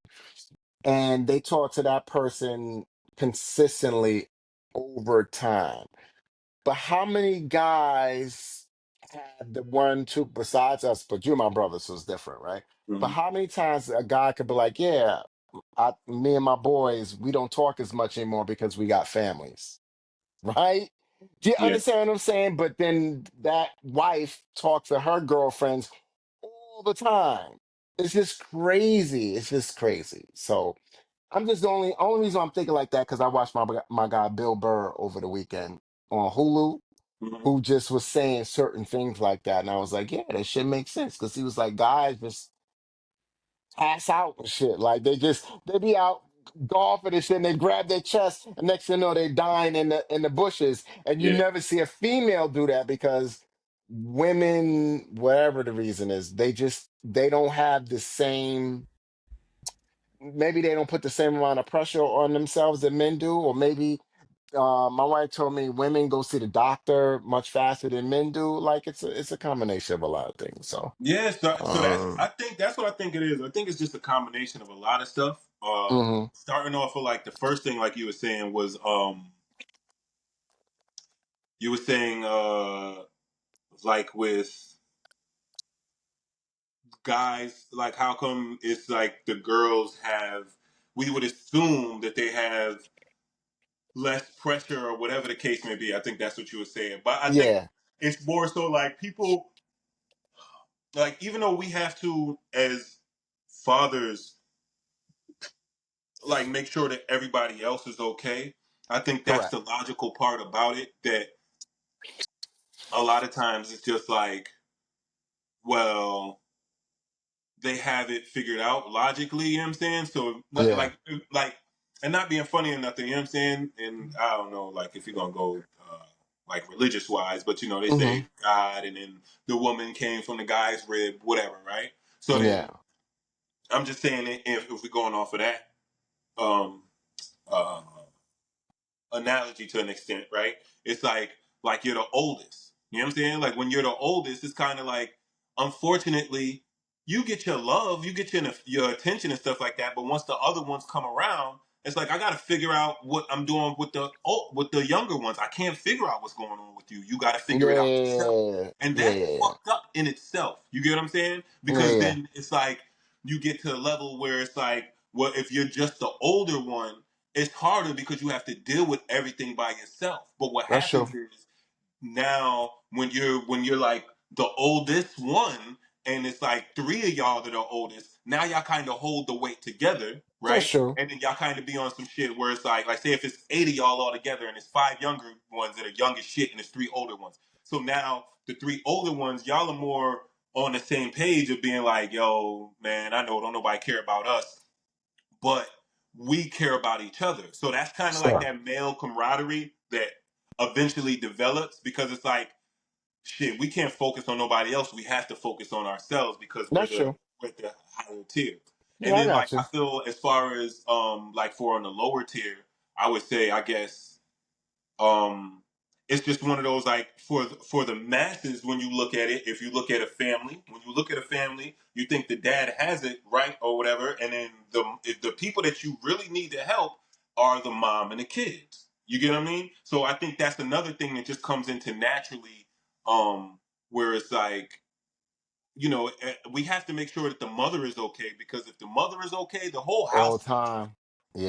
S1: And they talk to that person consistently over time. But how many guys have the one, two, besides us, but you're my brother, so it's different, right? But
S2: Mhm.
S1: how many times a guy could be like, yeah, me and my boys, we don't talk as much anymore because we got families, right? Do you
S2: Yeah.
S1: understand what I'm saying? But then that wife talks to her girlfriends all the time. It's just crazy. It's just crazy. So I'm just the only reason I'm thinking like that because I watched my guy Bill Burr over the weekend on Hulu,
S2: Mhm.
S1: who just was saying certain things like that. And I was like, yeah, that shit makes sense. Cause he was like, guys just pass out and shit. Like they be out golfing and shit and they grab their chest and next thing you know, they dying in the bushes. And you
S2: Yeah.
S1: never see a female do that because women, whatever the reason is, they don't have the same, maybe they don't put the same amount of pressure on themselves that men do, or maybe my wife told me women go see the doctor much faster than men do. Like it's a combination of a lot of things. So,
S2: Yeah, so that's
S1: um,
S2: I think that's what I think it is. I think it's just a combination of a lot of stuff.
S1: mhm.
S2: Starting off with like the first thing, like you were saying, was you were saying like with guys, like how come it's like the girls have we would assume that they have less pressure or whatever the case may be. I think that's what you were saying. But I think
S1: Yeah,
S2: it's more so like people like even though we have to as fathers like make sure that everybody else is okay. I think that's
S1: correct.
S2: the logical part about it. That a lot of times it's just like, well, they have it figured out logically. You know what I'm saying? So
S1: Yeah,
S2: like, and not being funny or nothing. You know what I'm saying? And I don't know, like if you're gonna go like religious wise, but they
S1: hmm,
S2: say God, and then the woman came from the guy's rib, whatever, right? So
S1: yeah,
S2: then I'm just saying if we're going off of that. Um, uh, Analogy to an extent, right? It's like you're the oldest. You know what I'm saying? Like when you're the oldest, it's kind of like, unfortunately, you get your love, you get your attention and stuff like that. But once the other ones come around, it's like I got to figure out what I'm doing with the younger ones. I can't figure out what's going on with you. You got to figure
S1: yeah,
S2: it out yourself,
S1: yeah,
S2: and
S1: yeah,
S2: that's
S1: yeah,
S2: fucked up in itself. You get what I'm saying?
S1: yeah, yeah,
S2: Because
S1: yeah.
S2: then it's like you get to a level where it's like, well, if you're just the older one, it's harder because you have to deal with everything by yourself. But what
S1: That's true.
S2: happens is now when you're like the oldest one, and it's like three of y'all that are oldest, now y'all kind of hold the weight together.
S1: That's
S2: right?
S1: true.
S2: And then y'all kind of be on some shit where it's like say if it's 80 y'all all together and it's five younger ones that are young as shit and it's three older ones. So now the three older ones, y'all are more on the same page of being like, yo, man, I know don't nobody care about us, but we care about each other. So that's kind of like
S1: Sure.
S2: that male camaraderie that eventually develops because it's like, shit, we can't focus on nobody else. We have to focus on ourselves because
S1: That's true.
S2: we're the higher tier. And
S1: Yeah, I
S2: then like
S1: got
S2: I
S1: you.
S2: feel as far as like for on the lower tier, I would say I guess um it's just one of those like for the masses when you look at it, if you look at a family, when you look at a family, you think the dad has it right or whatever, and then the people that you really need to help are the mom and the kids. You get what I mean? So I think that's another thing that just comes into naturally, um, where it's like we have to make sure that the mother is okay because if the mother is okay, the whole
S1: All
S2: house
S1: the
S2: is okay.
S1: time.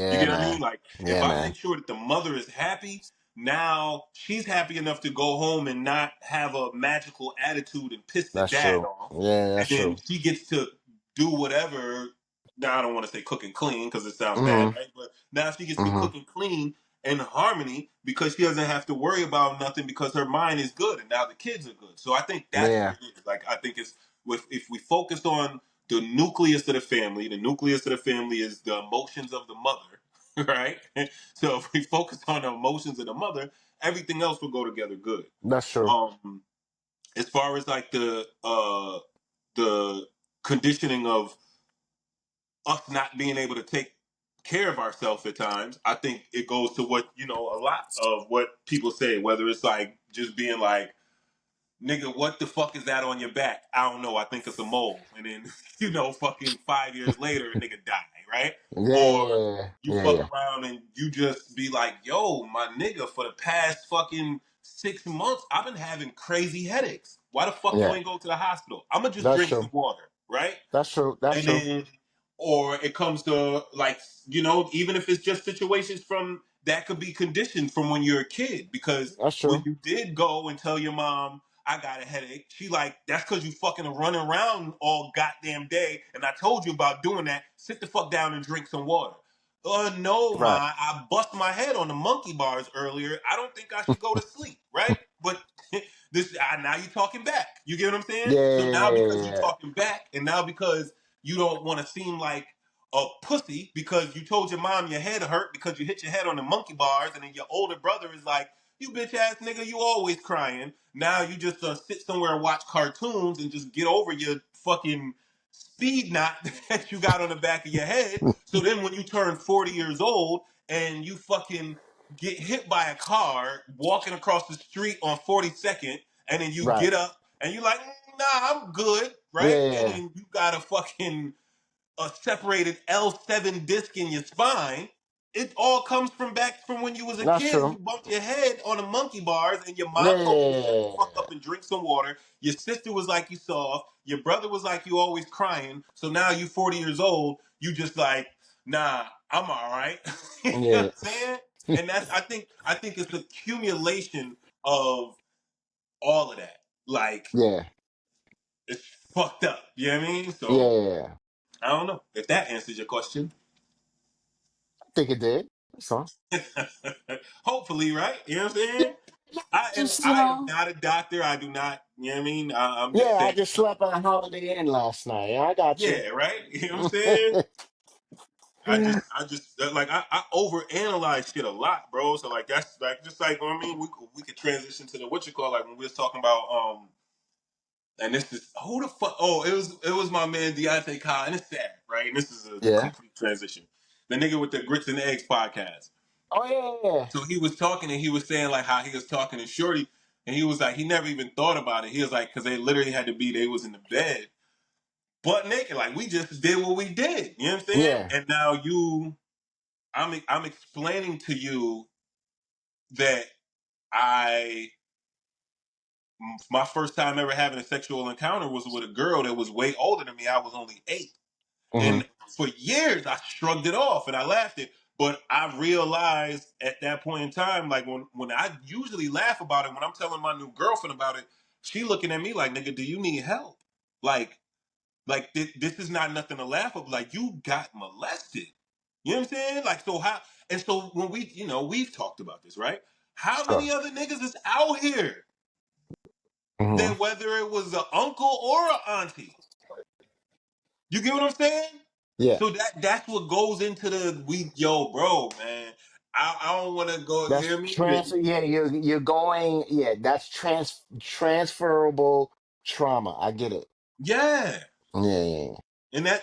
S2: You
S1: Yeah,
S2: get what I mean?
S1: man.
S2: Like if
S1: Yeah,
S2: I
S1: man.
S2: make sure that the mother is happy, now she's happy enough to go home and not have a magical attitude and piss the
S1: That's
S2: dad
S1: true.
S2: off.
S1: Yeah, that's
S2: And then
S1: true.
S2: she gets to do whatever. Now I don't want to say cook and clean because it sounds bad,
S1: Mm-hmm.
S2: right? But now she gets to
S1: Mm-hmm.
S2: cook and clean in harmony because she doesn't have to worry about nothing because her mind is good and now the kids are good. So I think that's what
S1: Yeah.
S2: it is. Like I think it's with if we focus on the nucleus of the nucleus of the family is the emotions of the mother, right? So if we focus on the emotions of the mother, everything else will go together good.
S1: That's true.
S2: Um, as far as like the conditioning of us not being able to take care of ourselves at times, I think it goes to what a lot of what people say, whether it's like just being like nigga, what the fuck is that on your back? I don't know. I think it's a mole. And then, fucking 5 years later, a nigga die, right? Or
S1: Yeah.
S2: you
S1: Yeah,
S2: fuck
S1: yeah.
S2: around and you just be like, yo, my nigga, for the past fucking 6 months, I've been having crazy headaches. Why the fuck you
S1: Yeah.
S2: ain't go to the hospital? I'm gonna just
S1: That's
S2: drink some
S1: true.
S2: water, right?
S1: That's true. That's
S2: And
S1: true.
S2: then or it comes to like even if it's just situations from that could be conditioned from when you're a kid because
S1: That's
S2: when
S1: true.
S2: you did go and tell your mom I got a headache, she like that's because you fucking running around all goddamn day and I told you about doing that. Sit the fuck down and drink some water. No, ma,
S1: Right.
S2: I bust my head on the monkey bars earlier. I don't think I should go to sleep, right? But now you're talking back. You get what I'm saying?
S1: Yeah,
S2: So
S1: yeah,
S2: now because you're
S1: yeah,
S2: talking back, and now because you don't want to seem like a pussy because you told your mom your head hurt because you hit your head on the monkey bars, and then your older brother is like, "You bitch ass nigga, you always crying." Now you just sit somewhere and watch cartoons and just get over your fucking speed knot that you got on the back of your head.
S1: yeah.
S2: So then when you turn 40 years old and you fucking get hit by a car walking across the street on 42nd, and then you
S1: Right.
S2: get up and you're like, nah, I'm good,
S1: Yeah,
S2: right? And
S1: yeah.
S2: then you got a fucking a separated L7 disc in your spine. It all comes from back from when you was a
S1: That's
S2: kid and you
S1: true.
S2: bumped your head on the monkey bars and your
S1: Yeah,
S2: mom told you to shut the fuck up and drink some water. Your sister was like you soft. Your brother was like you always crying. So now you 40 years old. You just like, nah, I'm all right. You know what
S1: yeah,
S2: I'm saying? And that's I think it's the accumulation of all of that. Like
S1: yeah,
S2: it's fucked up. You know what I mean? So
S1: yeah.
S2: I don't know if that answers your question.
S1: I think it did. So
S2: Hopefully, right? You know what I'm
S1: yeah,
S2: saying?
S1: yeah,
S2: I am
S1: just
S2: I am not a doctor. I do not. You know what I mean? I'm just
S1: yeah. I
S2: saying.
S1: just slept on a Holiday Inn last night. Yeah, I got you.
S2: Yeah, right. You know what I'm saying? I just like I overanalyze shit a lot, bro. So like that's like just like I mean we could transition to the what you call like when we was talking about and this is who the fuck it was my man Deontay Kyle and it's sad right and this is a
S1: Yeah.
S2: complete transition. The nigga with the grits and eggs podcast.
S1: Oh yeah, yeah,
S2: So he was talking and he was saying like how he was talking to Shorty and he was like he never even thought about it. He was like because they literally had to be they was in the bed butt naked like we just did what we did. You know what I'm saying?
S1: yeah.
S2: And now I'm explaining to you that I my first time ever having a sexual encounter was with a girl that was way older than me. I was only 8.
S1: Hmm.
S2: And for years, I shrugged it off and I laughed it. But I realized at that point in time, like when I usually laugh about it, when I'm telling my new girlfriend about it, she looking at me like, nigga, do you need help? Like this is not nothing to laugh at. Like, you got molested. You know what I'm saying? Like, so how? And so when we, we've talked about this, right? How
S1: Sure.
S2: many other niggas is out here
S1: Hmm.
S2: than whether it was an uncle or an auntie? You get what I'm saying?
S1: Yeah.
S2: So that's what goes into yo, bro, man. I don't want to go. You
S1: That's
S2: hear me?
S1: transfer. Yeah, you're going. Yeah, that's transferable trauma. I get it.
S2: Yeah.
S1: Yeah, yeah, yeah.
S2: And that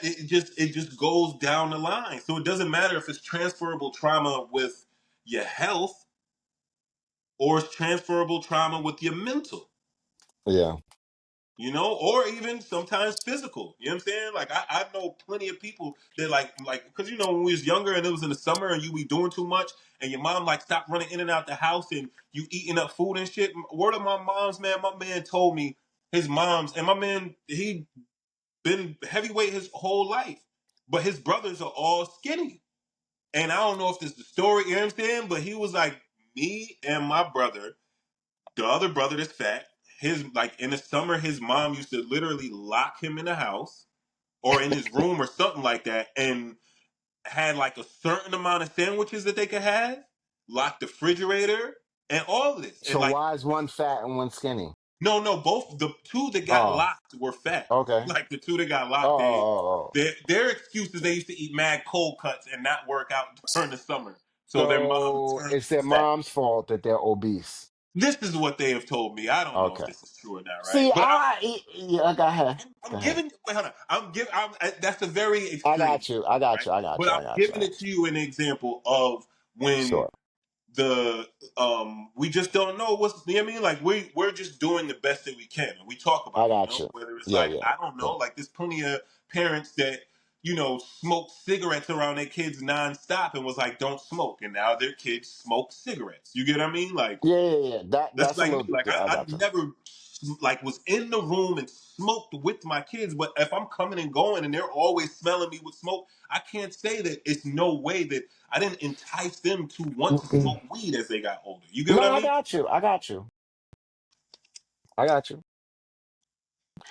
S2: it just goes down the line. So it doesn't matter if it's transferable trauma with your health or it's transferable trauma with your mental,
S1: Yeah.
S2: or even sometimes physical. You know what I'm saying? Like I know plenty of people that like because when we was younger and it was in the summer and you be doing too much and your mom like stopped running in and out the house and you eating up food and shit. Word of my mom's man, my man told me his mom's and my man he been heavyweight his whole life, but his brothers are all skinny. And I don't know if this is the story, you know what I'm saying? But he was like, me and my brother, the other brother that's fat, his like in the summer, his mom used to literally lock him in the house or in his room or something like that, and had like a certain amount of sandwiches that they could have, lock the refrigerator, and all of this. And
S1: So
S2: like
S1: why is one fat and one skinny?
S2: no, both the two that got
S1: Oh,
S2: locked were fat.
S1: okay.
S2: Like the two that got
S1: Oh,
S2: locked,
S1: oh, oh, oh.
S2: their excuse is they used to eat mad cold cuts and not work out during the summer, so their mom
S1: So
S2: turned
S1: it's
S2: them
S1: their
S2: fat.
S1: mom's fault that they're obese.
S2: This is what they have told me. I don't know if
S1: Okay.
S2: this is true or not, right?
S1: See,
S2: But
S1: yeah, go ahead.
S2: I'm
S1: Go ahead.
S2: giving. Wait, hold on. That's a very
S1: I
S2: extreme,
S1: got you. I got
S2: right?
S1: you. I got
S2: But
S1: you.
S2: I'm
S1: I got you. I
S2: giving
S1: got
S2: it to you an example of when
S1: Sure.
S2: the we just don't know what's, you know what I mean, like we're just doing the best that we can and we talk
S1: I
S2: about it,
S1: got you.
S2: whether it's
S1: Yeah,
S2: like,
S1: yeah,
S2: I don't
S1: yeah.
S2: know, like there's plenty of parents that smoke cigarettes around their kids nonstop and was like, don't smoke, and now their kids smoke cigarettes. You get what I mean? Like,
S1: Yeah, yeah, yeah.
S2: that's
S1: That's a
S2: like me.
S1: little.
S2: Like
S1: Yeah, I
S2: I
S1: got you.
S2: never like was in the room and smoked with my kids, but if I'm coming and going and they're always smelling me with smoke, I can't say that it's no way that I didn't entice them to want to
S1: Mm-mm.
S2: smoke weed as they got older. You get
S1: No,
S2: what I
S1: I
S2: mean?
S1: got you. I got you. I got you.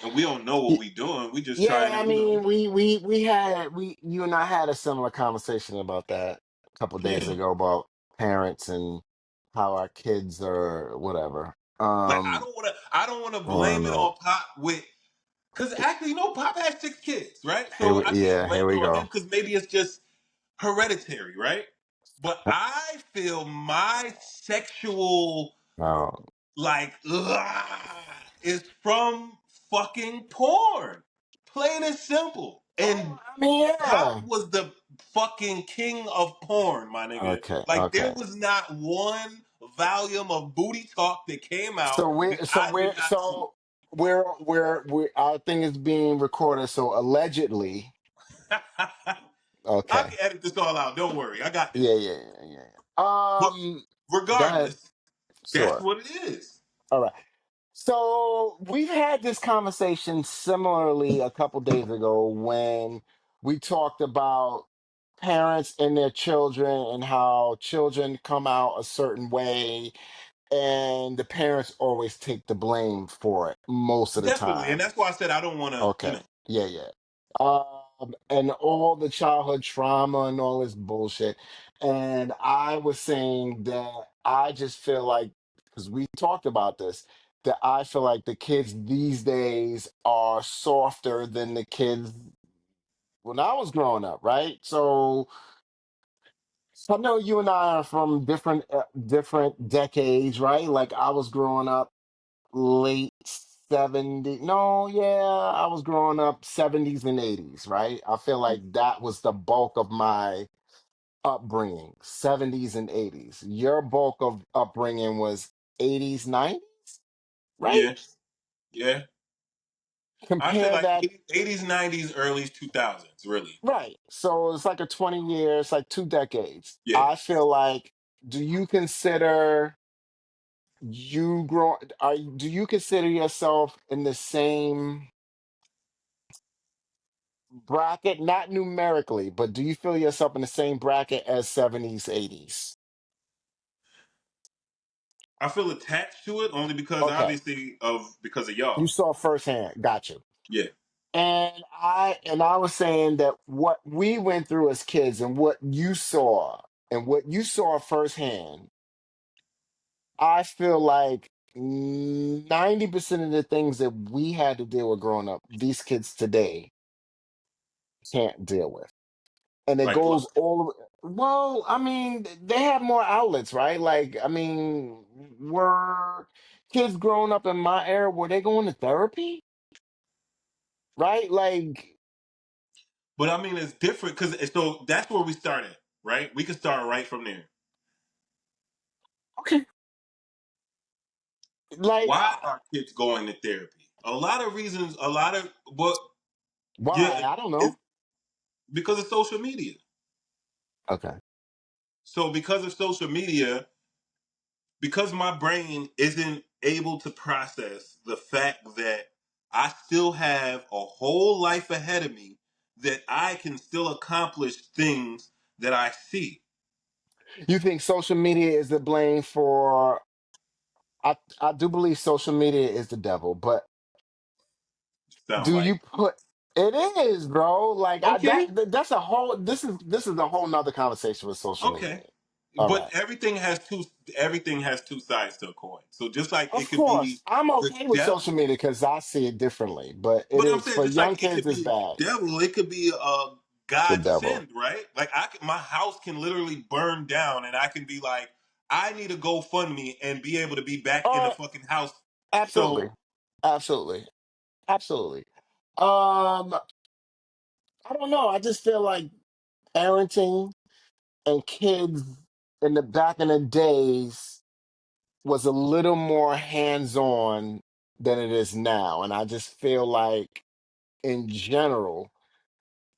S2: And we don't know what
S1: Y-
S2: we doing. We just
S1: Yeah,
S2: trying to,
S1: I mean, we you and I had a similar conversation about that a couple days
S2: yeah.
S1: ago about parents and how our kids are whatever.
S2: Like I don't wanna
S1: I don't
S2: blame it
S1: know.
S2: on Pop with, because actually, Pop has 6 kids, right?
S1: Here
S2: So
S1: we,
S2: I can't
S1: yeah, here
S2: blame it
S1: we
S2: on him
S1: go.
S2: because maybe it's just hereditary, right? But I feel my sexual,
S1: Oh,
S2: like, is from fucking porn. Plain and simple. And
S1: I mean,
S2: Pop
S1: yeah.
S2: was the fucking king of porn, my nigga.
S1: Okay,
S2: Like, there
S1: okay.
S2: was not one volume of booty talk that came out
S1: So
S2: that I did not see.
S1: we're our thing is being recorded. So allegedly,
S2: I
S1: okay.
S2: can edit this all out. Don't worry. I got
S1: Yeah,
S2: this.
S1: yeah, yeah, yeah. Yeah.
S2: But
S1: Go ahead.
S2: regardless, that's
S1: Sure.
S2: what it is.
S1: All right. So we've had this conversation similarly a couple days ago when we talked about parents and their children and how children come out a certain way and the parents always take the blame for it most of the
S2: Definitely. And
S1: time.
S2: that's why I said I don't want to,
S1: Okay. Yeah, yeah. And all the childhood trauma and all this bullshit. And I was saying that I just feel like, because we talked about this, that I feel like the kids these days are softer than the kids when I was growing up, right? So I know you and I are from different decades, right? Like I was growing up late 70s. No, yeah, I was growing up 70s and 80s, right? I feel like that was the bulk of my upbringing, 70s and 80s. Your bulk of upbringing was 80s, 90s, right?
S2: Yeah. Yeah. I say
S1: Compare
S2: like
S1: that,
S2: 80s, 90s, early 2000s, really.
S1: right? So it's like a 20 years, like 2 decades.
S2: Yeah.
S1: I feel like, do you consider do you consider yourself in the same bracket, not numerically, but do you feel yourself in the same bracket as 70s, 80s?
S2: I feel attached to it only because
S1: Okay.
S2: obviously because of
S1: You
S2: y'all.
S1: saw firsthand. Got you.
S2: Yeah.
S1: And I was saying that what we went through as kids and what you saw firsthand, I feel like 90% of the things that we had to deal with growing up, these kids today can't deal with. And it
S2: Like
S1: goes
S2: what?
S1: well, I mean, they have more outlets, right? Like, I mean, were kids growing up in my era, were they going to therapy? Right? Like,
S2: But I mean, it's different because so that's where we started, right? We can start right from there.
S1: okay, like,
S2: Why are kids going to therapy? A lot of reasons. A lot of what? Yeah,
S1: why? I don't know.
S2: it's because of social media.
S1: Okay.
S2: So because of social media, because my brain isn't able to process the fact that I still have a whole life ahead of me, that I can still accomplish things that I see.
S1: You think social media is the blame for I do believe social media is the devil, but
S2: Sound
S1: do you
S2: like
S1: put it is, bro. Like
S2: okay,
S1: that's a whole this is a whole nother conversation with social
S2: okay,
S1: media. All
S2: but
S1: right.
S2: everything has two sides to a coin. So just like it
S1: Of
S2: could be
S1: course, I'm
S2: the
S1: okay with
S2: devil.
S1: social media because I see it differently, but it
S2: But I'm
S1: is
S2: saying
S1: for
S2: just
S1: young
S2: like it
S1: kids
S2: could
S1: it's
S2: be
S1: bad.
S2: a devil, it could be a
S1: The
S2: God
S1: devil.
S2: send, right? Like my house can literally burn down, and I can be like, I need a GoFundMe and be able to be back in the
S1: Uh
S2: fucking house.
S1: absolutely.
S2: So
S1: Absolutely. Absolutely. Um, I don't know. I just feel like parenting and kids in the back in the days was a little more hands-on than it is now. And I just feel like in general,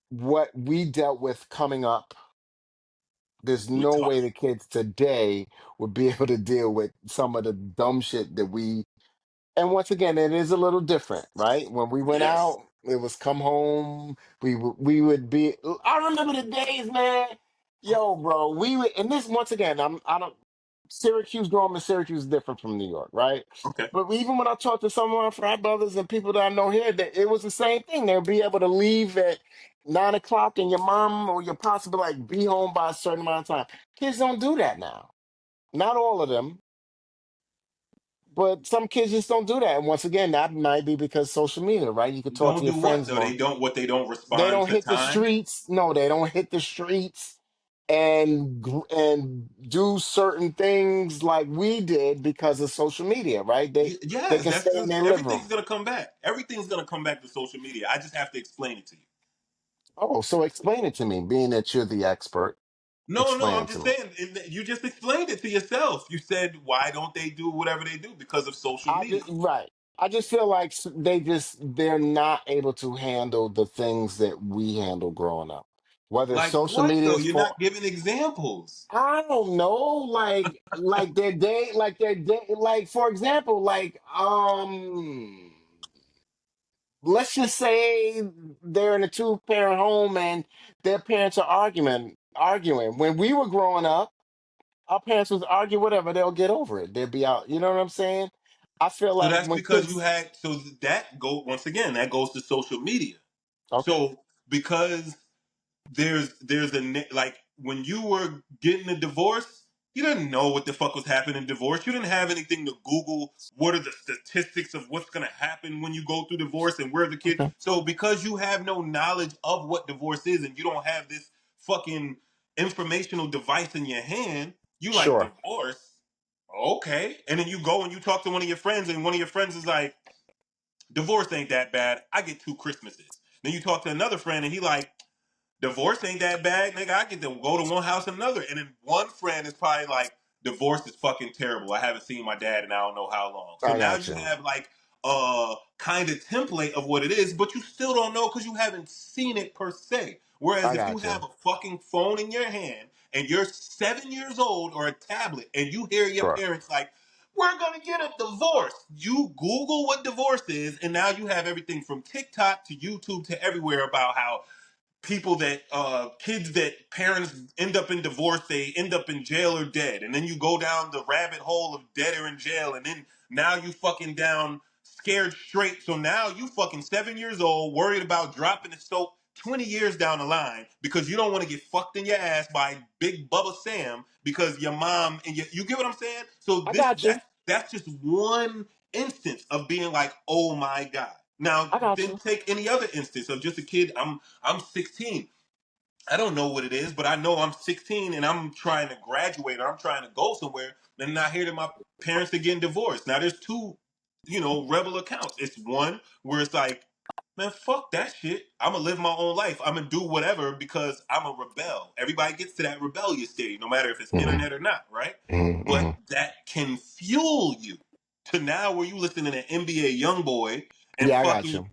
S1: what we dealt with coming up, there's
S2: we
S1: no
S2: talk,
S1: way the kids today would be able to deal with some of the dumb shit that we and once again, it is a little different, right? When we went
S2: yes,
S1: out, it was come home. We would be. I remember the days, man. Yo, bro, we would, and this once again, I don't. Syracuse, growing up in Syracuse is different from New York, right?
S2: okay.
S1: But even when I talked to some of my frat brothers and people that I know here, that it was the same thing. They'll be able to leave at 9 o'clock, and your mom or your pops will be like, be home by a certain amount of time. Kids don't do that now. Not all of them, but some kids just don't do that. And once again, that might be because social media, right? You could talk to
S2: Don't
S1: your
S2: do what
S1: friends
S2: though?
S1: more.
S2: They don't what they don't
S1: They
S2: respond
S1: don't
S2: to
S1: hit the
S2: time.
S1: streets. No, they don't hit the streets and do certain things like we did because of social media, right? They
S2: Yes,
S1: can
S2: that's
S1: stay in
S2: just
S1: their living
S2: everything's
S1: room.
S2: gonna come back. Everything's gonna come back to social media. I just have to explain it to you.
S1: Oh, so explain it to me, being that you're the expert.
S2: No, no,
S1: Explain
S2: I'm
S1: it to
S2: just
S1: me.
S2: saying. You just explained it to yourself. You said, "Why don't they do whatever they do?" Because of social
S1: I
S2: media.
S1: just right. I just feel like they're not able to handle the things that we handle growing up. Whether
S2: Like
S1: social
S2: what
S1: media
S2: though?
S1: is
S2: You're
S1: for
S2: not giving examples.
S1: I don't know, like for example, let's just say they're in a two-parent home and their parents are arguing. When we were growing up, our parents was argue whatever, they'll get over it. They'll be out. You know what I'm saying? I feel
S2: So
S1: like
S2: that's
S1: when
S2: because you
S1: kids
S2: had. So that go once again. That goes to social media.
S1: okay,
S2: So because there's like when you were getting a divorce, you didn't know what the fuck was happening in divorce. You didn't have anything to Google what are the statistics of what's gonna happen when you go through divorce and where the kids.
S1: okay,
S2: So because you have no knowledge of what divorce is and you don't have this fucking informational device in your hand, you like
S1: sure,
S2: divorce. Okay. And then you go and you talk to one of your friends, and one of your friends is like, divorce ain't that bad. I get two Christmases. Then you talk to another friend and he like, divorce ain't that bad, nigga. I get to go to one house and another. And then one friend is probably like, divorce is fucking terrible. I haven't seen my dad in I don't know how long. So
S1: I
S2: now
S1: got
S2: you
S1: you,
S2: have like a kind of template of what it is, but you still don't know because you haven't seen it per se. Whereas
S1: I
S2: if you
S1: got
S2: have
S1: you,
S2: a fucking phone in your hand and you're 7 years old or a tablet and you hear your
S1: sure,
S2: parents like, we're gonna get a divorce. You Google what divorce is, and now you have everything from TikTok to YouTube to everywhere about how people that kids that parents end up in divorce, they end up in jail or dead, and then you go down the rabbit hole of dead or in jail, and then now you fucking down scared straight. So now you fucking 7 years old, worried about dropping the soap 20 years down the line because you don't want to get fucked in your ass by Big Bubba Sam because your mom and you get what I'm saying? So
S1: I got you.
S2: that's just one instance of being like, oh my God. Now
S1: I got
S2: then
S1: you.
S2: take any other instance of just a kid. I'm 16. I don't know what it is, but I know I'm 16 and I'm trying to graduate or I'm trying to go somewhere. And I hear that my parents are getting divorced. Now there's two, rebel accounts. It's one where it's like, man, fuck that shit. I'm gonna live my own life. I'm gonna do whatever because I'm a rebel. Everybody gets to that rebellious stage, no matter if it's
S1: Hmm.
S2: internet or not, right?
S1: Hmm.
S2: But
S1: Hmm.
S2: that can fuel you to now where you listening to NBA YoungBoy and
S1: Yeah, I got
S2: fucking
S1: you.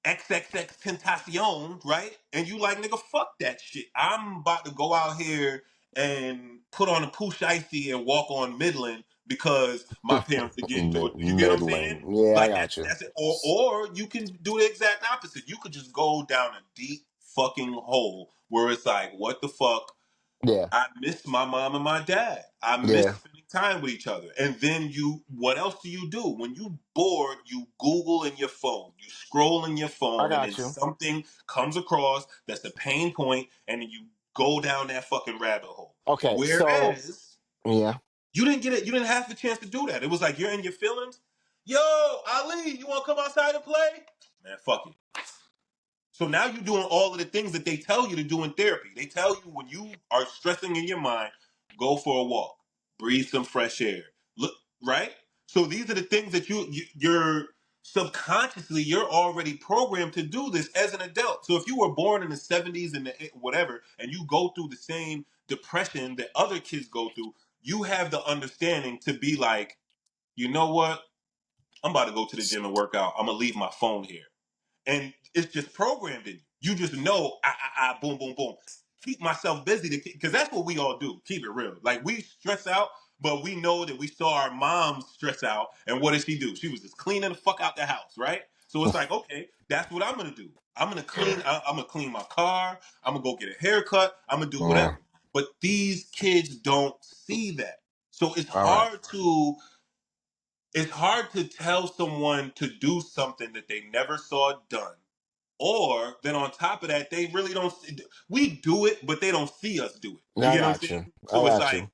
S2: XXX Tentacion, right? And you like, nigga, fuck that shit. I'm about to go out here and put on a Pooh Shiesty and walk on Midland because my parents are getting to it. You get what I'm saying?
S1: Midland. Yeah, I
S2: Like
S1: got you.
S2: that's it. Or you can do the exact opposite. You could just go down a deep fucking hole where it's like, what the fuck?
S1: Yeah.
S2: I miss my mom and my dad. I miss
S1: Yeah.
S2: spending time with each other. And then what else do you do? When you bored, you Google in your phone. You scroll in your
S1: I
S2: phone and then
S1: got you.
S2: something comes across that's a pain point and then you go down that fucking rabbit hole.
S1: Okay, so
S2: Whereas
S1: yeah.
S2: you didn't get it, you didn't have the chance to do that. It was like you're in your feelings. Yo, Ali, you wanna come outside and play? Man, fuck it. So now you're doing all of the things that they tell you to do in therapy. They tell you when you are stressing in your mind, go for a walk, breathe some fresh air. Look, right? So these are the things that you're subconsciously you're already programmed to do this as an adult. So if you were born in the 70s and whatever and you go through the same depression that other kids go through, you have the understanding to be like, you know what? I'm about to go to the gym and work out. I'm gonna leave my phone here and it's just programmed in you. You just know, boom, boom, boom. Keep myself busy because that's what we all do. Keep it real. Like we stress out, but we know that we saw our moms stress out, and what did she do? She was just cleaning the fuck out the house, right? So it's like, okay, that's what I'm gonna do. I'm gonna clean. I'm gonna clean my car. I'm gonna go get a haircut. I'm gonna do whatever.
S1: Yeah.
S2: But these kids don't see that, so
S1: All right.
S2: it's hard to tell someone to do something that they never saw done or then on top of that, they really don't. We do it, but they don't see us do it. You
S1: I
S2: get what I'm
S1: got
S2: saying?
S1: you. I
S2: So it's
S1: got
S2: like
S1: you.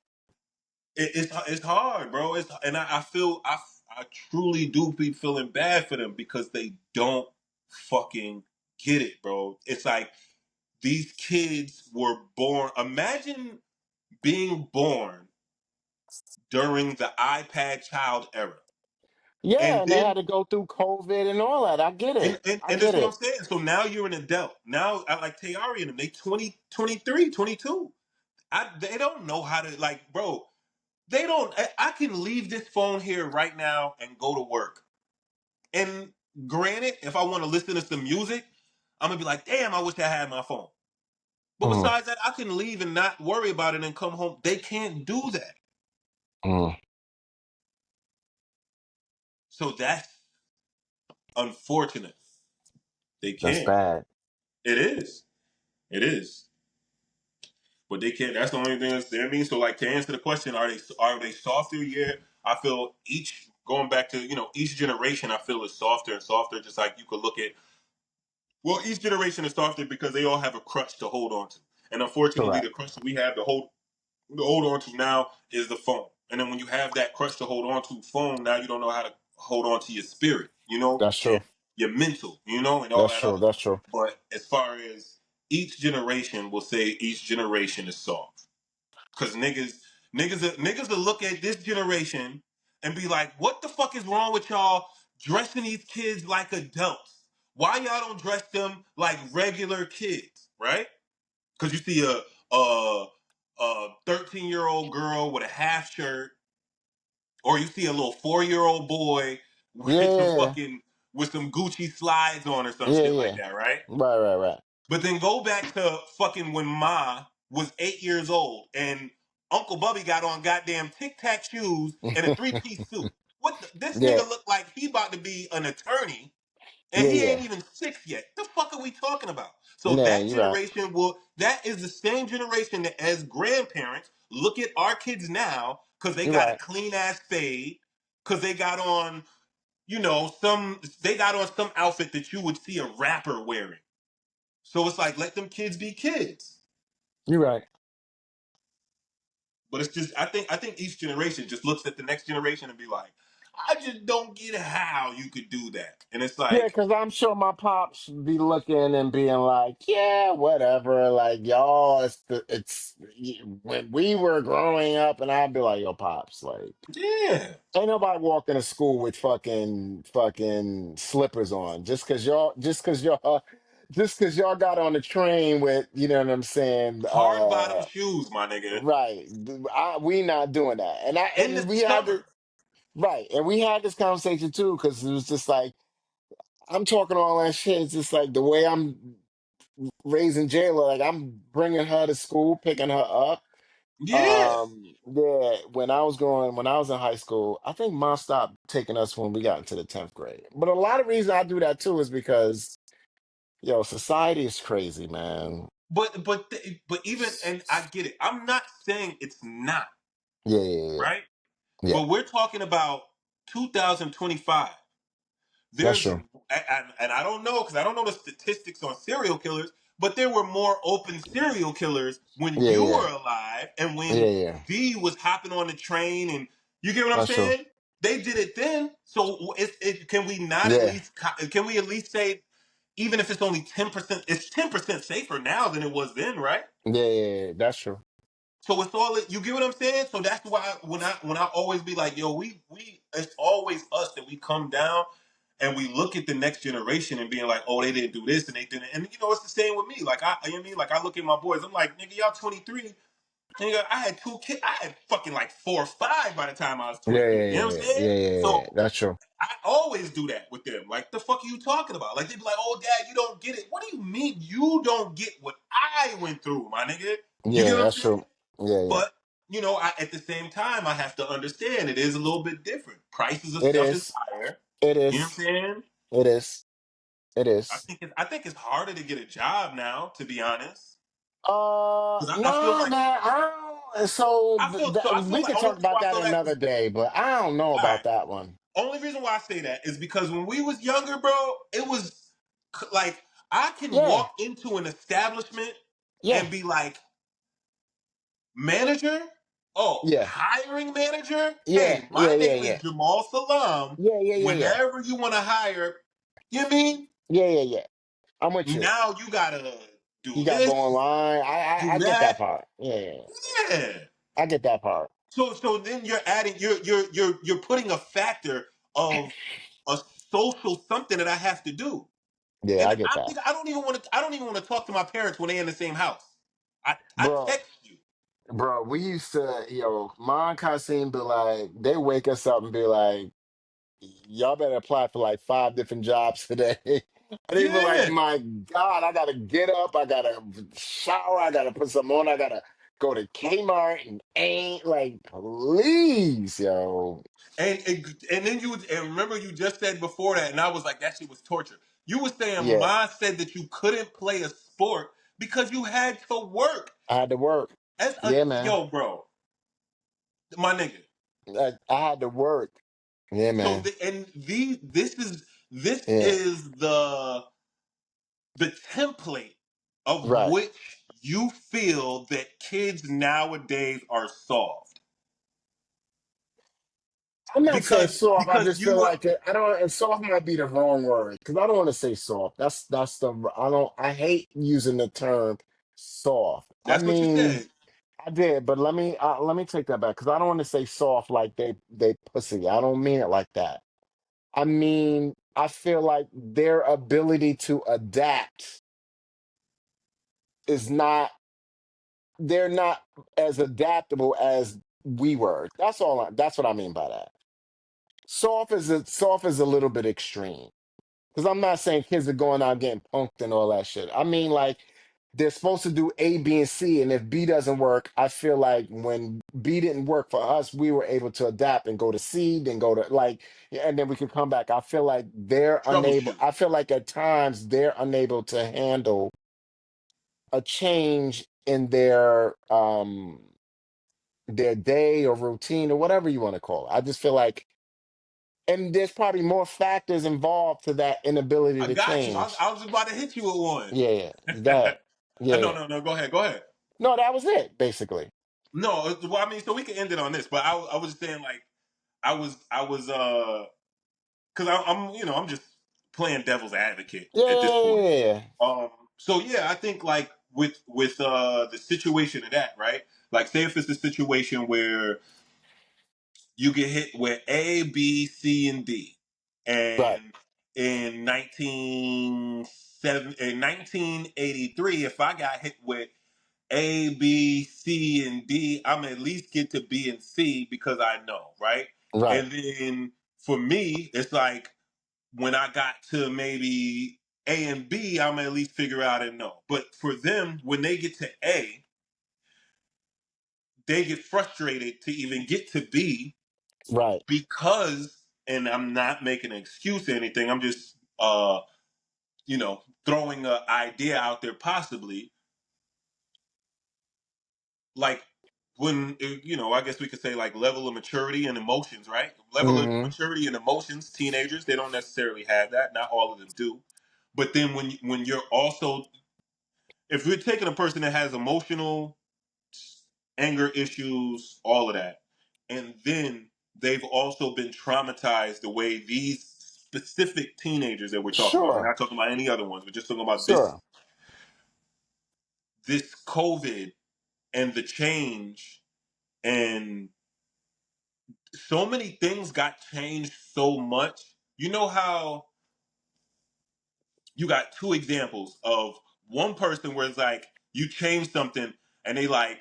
S2: it's hard, bro. I feel I truly do be feeling bad for them because they don't fucking get it, bro. It's like these kids were born. Imagine being born during the iPad child era,
S1: Yeah,
S2: and
S1: and they had
S2: then
S1: to go through COVID and all that. I get
S2: And,
S1: it.
S2: and,
S1: I
S2: and that's
S1: get
S2: what I'm
S1: it.
S2: saying. So now you're an adult. Now, I like Tayari and them, they 20, 23, 22. They don't know how to, like, bro, they don't. I can leave this phone here right now and go to work. And granted, if I want to listen to some music, I'm going to be like, damn, I wish I had my phone. But
S1: Mm,
S2: besides that, I can leave and not worry about it and come home. They can't do that.
S1: mm.
S2: So that's unfortunate. They
S1: That's
S2: can't.
S1: bad.
S2: It is. It is. But they can't. That's the only thing that's there. I mean, so like to answer the question, are they softer? Yeah, I feel each going back to each generation, I feel is softer and softer. Just like you could look at, well, each generation is softer because they all have a crutch to hold on to, and unfortunately, the
S1: Correct.
S2: crutch that we have to hold on to now is the phone. And then when you have that crutch to hold on to phone, now you don't know how to hold on to your spirit,
S1: That's
S2: and
S1: true.
S2: your mental, and all
S1: That's
S2: that
S1: true.
S2: other.
S1: That's true.
S2: But as far as each generation will say, each generation is soft. Cause niggas will look at this generation and be like, what the fuck is wrong with y'all dressing these kids like adults? Why y'all don't dress them like regular kids, right? Cause you see a 13-year-old girl with a half shirt, or you see a little 4-year-old boy with some
S1: Yeah.
S2: fucking with some Gucci slides on or some
S1: Yeah.
S2: shit like
S1: Yeah.
S2: that, right?
S1: Right. Right. Right.
S2: But then go back to fucking when Ma was 8 years old and Uncle Bubby got on goddamn Tic Tac shoes and a three-piece suit. This
S1: Yeah.
S2: nigga look like he about to be an attorney and
S1: Yeah.
S2: he ain't
S1: Yeah.
S2: even 6 yet. The fuck are we talking about? So
S1: Yeah.
S2: that
S1: You're right.
S2: generation that is the same generation that as grandparents look at our kids now because they
S1: You're
S2: got a
S1: right.
S2: clean ass fade, because they got on you know, some they got on some outfit that you would see a rapper wearing. So it's like let them kids be kids.
S1: You're right.
S2: But it's just I think each generation just looks at the next generation and be like, I just don't get how you could do that. And it's
S1: Yeah,
S2: like,
S1: because I'm sure my pops be looking and being like, yeah, whatever. Like, y'all, when we were growing up, and I'd be like, yo, pops, like,
S2: yeah,
S1: ain't nobody walking to school with fucking slippers on just because y'all got on the train with, you know what I'm saying?
S2: hard bottom shoes, my nigga,
S1: Right. We not doing that.
S2: in the
S1: And we had
S2: summer.
S1: to, right. And we had this conversation too, because it was just like, I'm talking all that shit. It's just like the way I'm raising Jayla, like I'm bringing her to school, picking her up.
S2: Yeah,
S1: Yeah, when I was in high school, I think mom stopped taking us when we got into the 10th grade. But a lot of reason I do that too is because, yo, society is crazy, man.
S2: but even and I get it. I'm not saying it's not
S1: Yeah, yeah, yeah.
S2: right,
S1: Yeah,
S2: but we're talking about 2025.
S1: that's
S2: There's
S1: true.
S2: and I don't know because I don't know the statistics on serial killers, but there were more open serial killers when
S1: Yeah,
S2: you were
S1: yeah.
S2: alive and
S1: Yeah,
S2: when
S1: yeah.
S2: V was hopping on the train and you get what I'm
S1: That's true.
S2: saying? They did it then, so can we not at
S1: Yeah.
S2: least can we at least say even if it's only 10%, it's 10% safer now than it was then, right?
S1: Yeah, yeah, yeah. That's true.
S2: So it's all you get what I'm saying. So that's why when I always be like, yo, we it's always us that we come down and we look at the next generation and being like, oh, they didn't do this and they didn't. And you know, it's the same with me. Like you know what I mean? Like I look at my boys, I'm like, nigga, y'all 23. Nigga, I had 2 kids. I had fucking like 4 or 5 by the time I was
S1: Yeah,
S2: 23.
S1: yeah,
S2: You know what I'm
S1: yeah,
S2: saying?
S1: yeah, yeah, yeah.
S2: So
S1: That's true.
S2: I always do that with them. Like, the fuck are you talking about? Like, they be like, oh, dad, you don't get it. What do you mean you don't get what I went through, my nigga? You get
S1: Yeah,
S2: what I'm
S1: that's
S2: saying?
S1: true. Yeah, yeah.
S2: But you know, at the same time, I have to understand it is a little bit different. Prices of
S1: It
S2: stuff is
S1: is.
S2: higher.
S1: It
S2: You know what I'm
S1: is.
S2: saying?
S1: It is. It
S2: I
S1: is.
S2: think I think it's harder to get a job now, to be honest. Because I feel
S1: Nah,
S2: like
S1: man.
S2: I feel
S1: We
S2: like
S1: can
S2: only
S1: talk
S2: reason
S1: about
S2: why I
S1: that
S2: feel that
S1: another
S2: is
S1: day, but I don't know
S2: all right.
S1: about that one.
S2: Only reason why I say that is because when we was younger, bro, it was like I can
S1: Yeah,
S2: walk into an establishment
S1: yeah,
S2: and be like, manager, oh,
S1: yeah,
S2: hiring manager.
S1: yeah,
S2: Hey,
S1: yeah,
S2: my
S1: yeah,
S2: name is
S1: yeah,
S2: Jamal Salam.
S1: yeah, yeah, yeah, yeah,
S2: Whenever you want to hire, you know what I mean?
S1: yeah, yeah, yeah. I'm with you.
S2: Now you gotta
S1: You
S2: do
S1: got to go
S2: this,
S1: online. I
S2: do
S1: get that
S2: that.
S1: part. Yeah, yeah, yeah.
S2: Yeah.
S1: I get that part.
S2: So then you're adding you're putting a factor of a social something that I have to do.
S1: Yeah,
S2: And
S1: I get that,
S2: I don't even want to talk to my parents when they're in the same house. I
S1: bro.
S2: text you.
S1: Bro, we used to, Mon Kasim be like, they wake us up and be like, y'all better apply for like 5 different jobs today. And they be like,
S2: Yeah.
S1: my God, I gotta get up, I gotta shower, I gotta put some on, I gotta go to Kmart and ain't like, please, yo.
S2: And then and remember you just said before that, and I was like, that shit was torture. You were saying
S1: Yeah,
S2: Ma said that you couldn't play a sport because you had to work.
S1: I had to work.
S2: As a
S1: Yeah, man.
S2: yo, bro, my nigga.
S1: I had to work. Yeah,
S2: So
S1: man.
S2: this
S1: Yeah,
S2: is the template of
S1: right.
S2: which you feel that kids nowadays are soft
S1: I'm not saying soft. I
S2: because
S1: just
S2: you
S1: feel
S2: were
S1: like it. I don't. And soft might be the wrong word because I don't want to say soft. That's the. I don't. I hate using the term soft. I
S2: that's what you
S1: mean,
S2: said.
S1: I did, but let me take that back because I don't want to say soft like they pussy. I don't mean it like that. I mean, I feel like their ability to adapt is not. They're not as adaptable as we were. That's all. That's what I mean by that. Soft is a little bit extreme. Because I'm not saying kids are going out getting punked and all that shit. I mean, like, they're supposed to do A, B, and C. And if B doesn't work, I feel like when B didn't work for us, we were able to adapt and go to C, then go to, like, yeah, and then we could come back. I feel like they're unable,
S2: Troubleshoot.
S1: I feel like at times they're unable to handle a change in their day or routine or whatever you want to call it. I just feel like And there's probably more factors involved to that inability
S2: I
S1: to
S2: got you.
S1: change.
S2: I was about to hit you with one.
S1: Yeah, yeah, that, yeah,
S2: No,
S1: yeah.
S2: no, no. Go ahead. Go ahead.
S1: No, that was it basically.
S2: No, well, I mean, so we can end it on this, but I was saying like because I'm I'm just playing devil's advocate
S1: Yeah,
S2: at this
S1: yeah,
S2: point.
S1: yeah, yeah, yeah.
S2: So yeah, I think like with the situation of that, right? Like, say if it's a situation where you get hit with A, B, C, and D,
S1: Right,
S2: and in 1983, if I got hit with A, B, C, and D, I'm at least get to B and C because I know, right?
S1: right,
S2: And then for me, it's like when I got to maybe A and B, I'm at least figure out and know. But for them, when they get to A, they get frustrated to even get to B
S1: right.
S2: because, and I'm not making an excuse or anything. I'm just, throwing an idea out there possibly. Like when, I guess we could say like level of maturity and emotions, right? Level of
S1: Hmm.
S2: maturity and emotions, teenagers, they don't necessarily have that. Not all of them do. But then when you're also, if you're taking a person that has emotional anger issues, all of that, and then they've also been traumatized the way these specific teenagers that we're talking about. We're
S1: Sure,
S2: not talking about any other ones. We're just talking about this
S1: sure.
S2: this COVID and the change, and so many things got changed so much. You know how you got two examples of one person where it's like you change something and they like,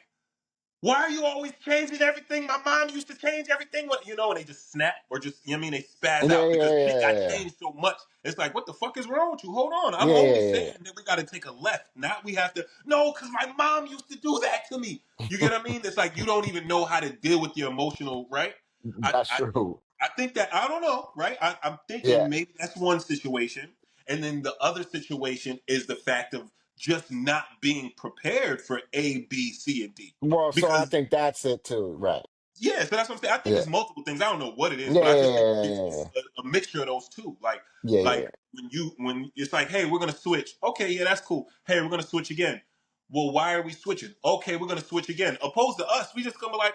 S2: why are you always changing everything? My mom used to change everything. And they just snap or just, you know what I mean? They spaz
S1: Yeah,
S2: out because
S1: yeah,
S2: shit got
S1: yeah,
S2: changed so much. It's like, what the fuck is wrong with you? Hold on. I'm
S1: yeah, yeah,
S2: only
S1: yeah,
S2: saying
S1: yeah.
S2: that we got to take a left. Now we have to, no, because my mom used to do that to me. You get what I mean? It's like you don't even know how to deal with your emotional, right? I,
S1: That's
S2: I,
S1: true.
S2: I think that, I don't know, right? I'm
S1: Yeah.
S2: thinking maybe that's one situation. And then the other situation is the fact of just not being prepared for A, B, C, and D.
S1: Well, so I
S2: Because
S1: think that's it too. Right.
S2: yeah, so that's what I'm saying. I think
S1: Yeah.
S2: it's multiple things. I don't know what it is,
S1: Yeah,
S2: but I just think
S1: yeah,
S2: it's a mixture of those two.
S1: yeah, yeah,
S2: Like
S1: yeah.
S2: when it's like, hey, we're gonna switch. Okay, yeah, that's cool. Hey, we're gonna switch again. Well, why are we switching? Okay, we're gonna switch again. Opposed to us, we just gonna be like,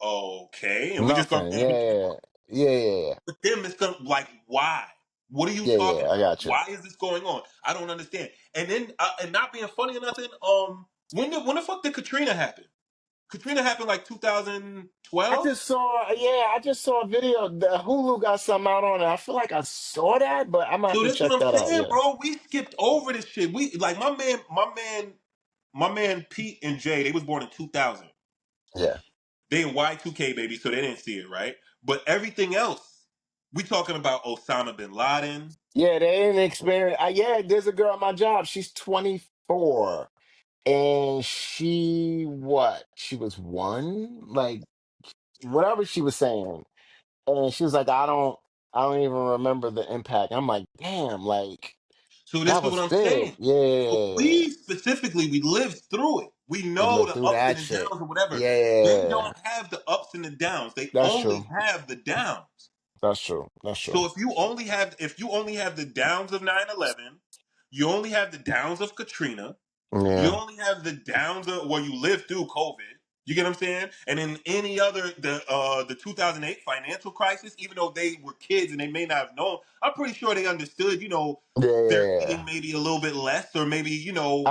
S2: okay, and we just gonna
S1: Nothing.
S2: and we keep
S1: Yeah,
S2: going.
S1: yeah, yeah, yeah,
S2: But them, it's gonna like, why? What are you
S1: yeah, yeah,
S2: talking
S1: yeah. I
S2: about?
S1: got you.
S2: Why is this going on? I don't understand. And then and not being funny or nothing. When the fuck did Katrina happen? Katrina happened like
S1: I
S2: 2012.
S1: just saw, yeah, I just saw a video. The Hulu got something out on it. I feel like I saw that, but I'm gonna have
S2: So
S1: to
S2: that's what
S1: check
S2: I'm
S1: that out.
S2: saying,
S1: Yeah,
S2: bro. We skipped over this shit. We like my man Pete and Jay. They was born in 2000.
S1: yeah,
S2: They in Y2K baby, so they didn't see it, right? But everything else, we talking about Osama bin Laden.
S1: yeah. They didn't experience. Yeah, there's a girl at my job. She's 24, and she what? She was one, like whatever she was saying, and she was like, I don't even remember the impact. I'm like, damn, like
S2: So this
S1: that
S2: is what
S1: was
S2: I'm
S1: big.
S2: saying. So
S1: Yeah,
S2: we specifically, we lived through it. We
S1: we
S2: know
S1: lived
S2: the
S1: through
S2: ups and
S1: that
S2: the
S1: shit.
S2: downs or whatever. They
S1: Yeah,
S2: don't have the ups and the downs. They
S1: that's
S2: only
S1: true.
S2: have the downs.
S1: That's true. That's true.
S2: So if you only have the downs of 9/11, you only have the downs of Katrina, you
S1: Yeah,
S2: only have the downs of where you lived through COVID. You get what I'm saying? And in any other the 2008 financial crisis, even though they were kids and they may not have known, I'm pretty sure they understood,
S1: yeah,
S2: they're
S1: yeah,
S2: eating
S1: yeah.
S2: maybe a little bit less, or maybe,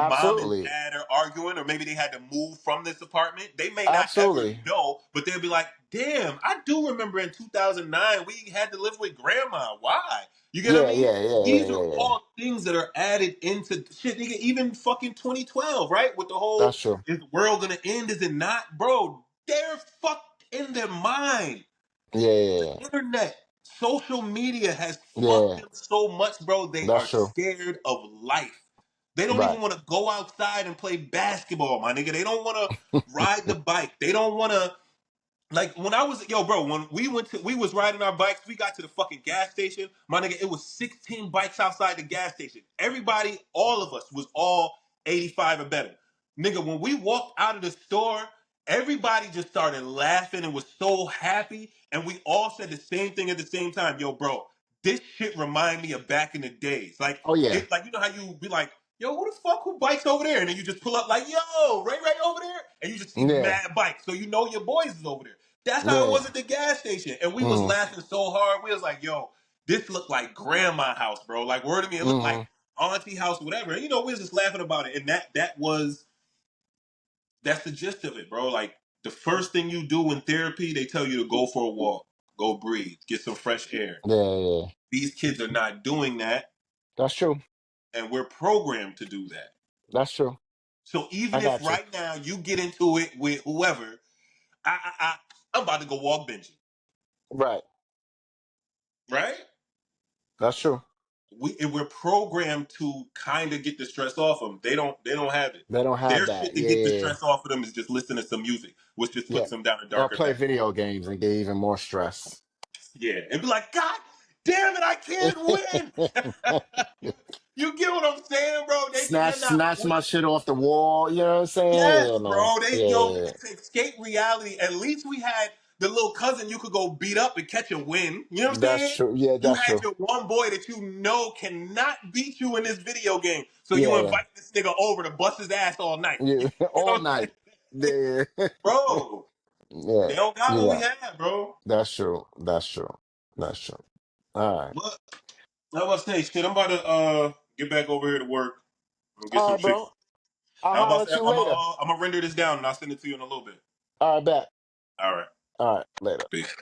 S2: mom and
S1: Absolutely,
S2: dad are arguing, or maybe they had to move from this apartment. They may not ever
S1: absolutely.
S2: know, but they'll be like, damn, I do remember in 2009 we had to live with grandma. Why? You get what I
S1: Yeah,
S2: mean?
S1: yeah, yeah, yeah,
S2: These are
S1: yeah, yeah.
S2: all things that are added into shit, nigga. Even fucking 2012, right? With the
S1: That's
S2: whole,
S1: true.
S2: is the world gonna end? Is it not? Bro, they're fucked in their mind.
S1: Yeah, yeah,
S2: Internet, social media has
S1: yeah,
S2: fucked
S1: yeah.
S2: them so much, bro. They
S1: That's
S2: are
S1: true.
S2: scared of life. They don't even
S1: Right.
S2: want to go outside and play basketball, my nigga. They don't want to ride the bike. They don't want to, like, when I was, yo, bro, when we was riding our bikes, we got to the fucking gas station. My nigga, it was 16 bikes outside the gas station. Everybody, all of us was all 85 or better. Nigga, when we walked out of the store everybody just started laughing and was so happy, and we all said the same thing at the same time. Yo, bro, this shit remind me of back in the days. Like
S1: Oh yeah,
S2: it, like you know how you be like, yo, who the fuck who bikes over there? And then you just pull up like, yo, Ray over there, and you just see
S1: yeah,
S2: mad bikes, so you know your boys is over there. That's how it
S1: yeah.
S2: was at the gas station, and we was
S1: Mm-hmm.
S2: laughing so hard. We was like, yo, this looked like grandma house, bro. Like word to me, it looked like
S1: Mm-hmm.
S2: auntie house, whatever. And, you know, we was just laughing about it, and that's the gist of it, bro. Like the first thing you do in therapy, they tell you to go for a walk, go breathe, get some fresh air.
S1: Yeah, yeah, yeah.
S2: These kids are not doing that,
S1: That's true.
S2: and we're programmed to do that.
S1: That's true.
S2: So even
S1: I
S2: if
S1: got you.
S2: right now you get into it with whoever, I'm about to go walk Benji,
S1: Right.
S2: right?
S1: That's true.
S2: We're programmed to kind of get the stress off them. They don't have it.
S1: They don't have
S2: Their
S1: that.
S2: shit to
S1: Yeah,
S2: get the
S1: yeah, yeah.
S2: stress off of them is just listen to some music, which just
S1: Yeah.
S2: puts them down a
S1: Or
S2: darker
S1: play
S2: path.
S1: video games and get even more stress.
S2: Yeah, and be like, God damn it, I can't win. You get what I'm saying, bro? They think they're not
S1: Snatch my
S2: winning.
S1: shit off the wall. You know what I'm saying?
S2: Yes,
S1: Yeah, man.
S2: bro. They
S1: Yeah,
S2: yo
S1: yeah, yeah.
S2: to escape reality. At least we had the little cousin you could go beat up and catch a win. You know what I'm
S1: That's
S2: saying?
S1: true. Yeah,
S2: You
S1: that's
S2: had
S1: true.
S2: your one boy that you know cannot beat you in this video game. So you
S1: Yeah, yeah.
S2: invite this nigga over to bust his ass all night.
S1: Yeah.
S2: You know
S1: All
S2: what I'm
S1: night.
S2: saying?
S1: Yeah.
S2: Bro,
S1: Yeah.
S2: they don't got
S1: You
S2: what we
S1: right.
S2: had, bro.
S1: That's true. That's true. That's true. All right.
S2: But I was about to say, shit, I'm about to get back over here to work and get
S1: All
S2: some
S1: right,
S2: chicken.
S1: bro. I'll
S2: I'm
S1: holler
S2: about to
S1: at
S2: say,
S1: you later.
S2: I'm gonna render this down and I'll send it to you in a little bit.
S1: All right, bet.
S2: All right.
S1: All right, later.
S2: Peace.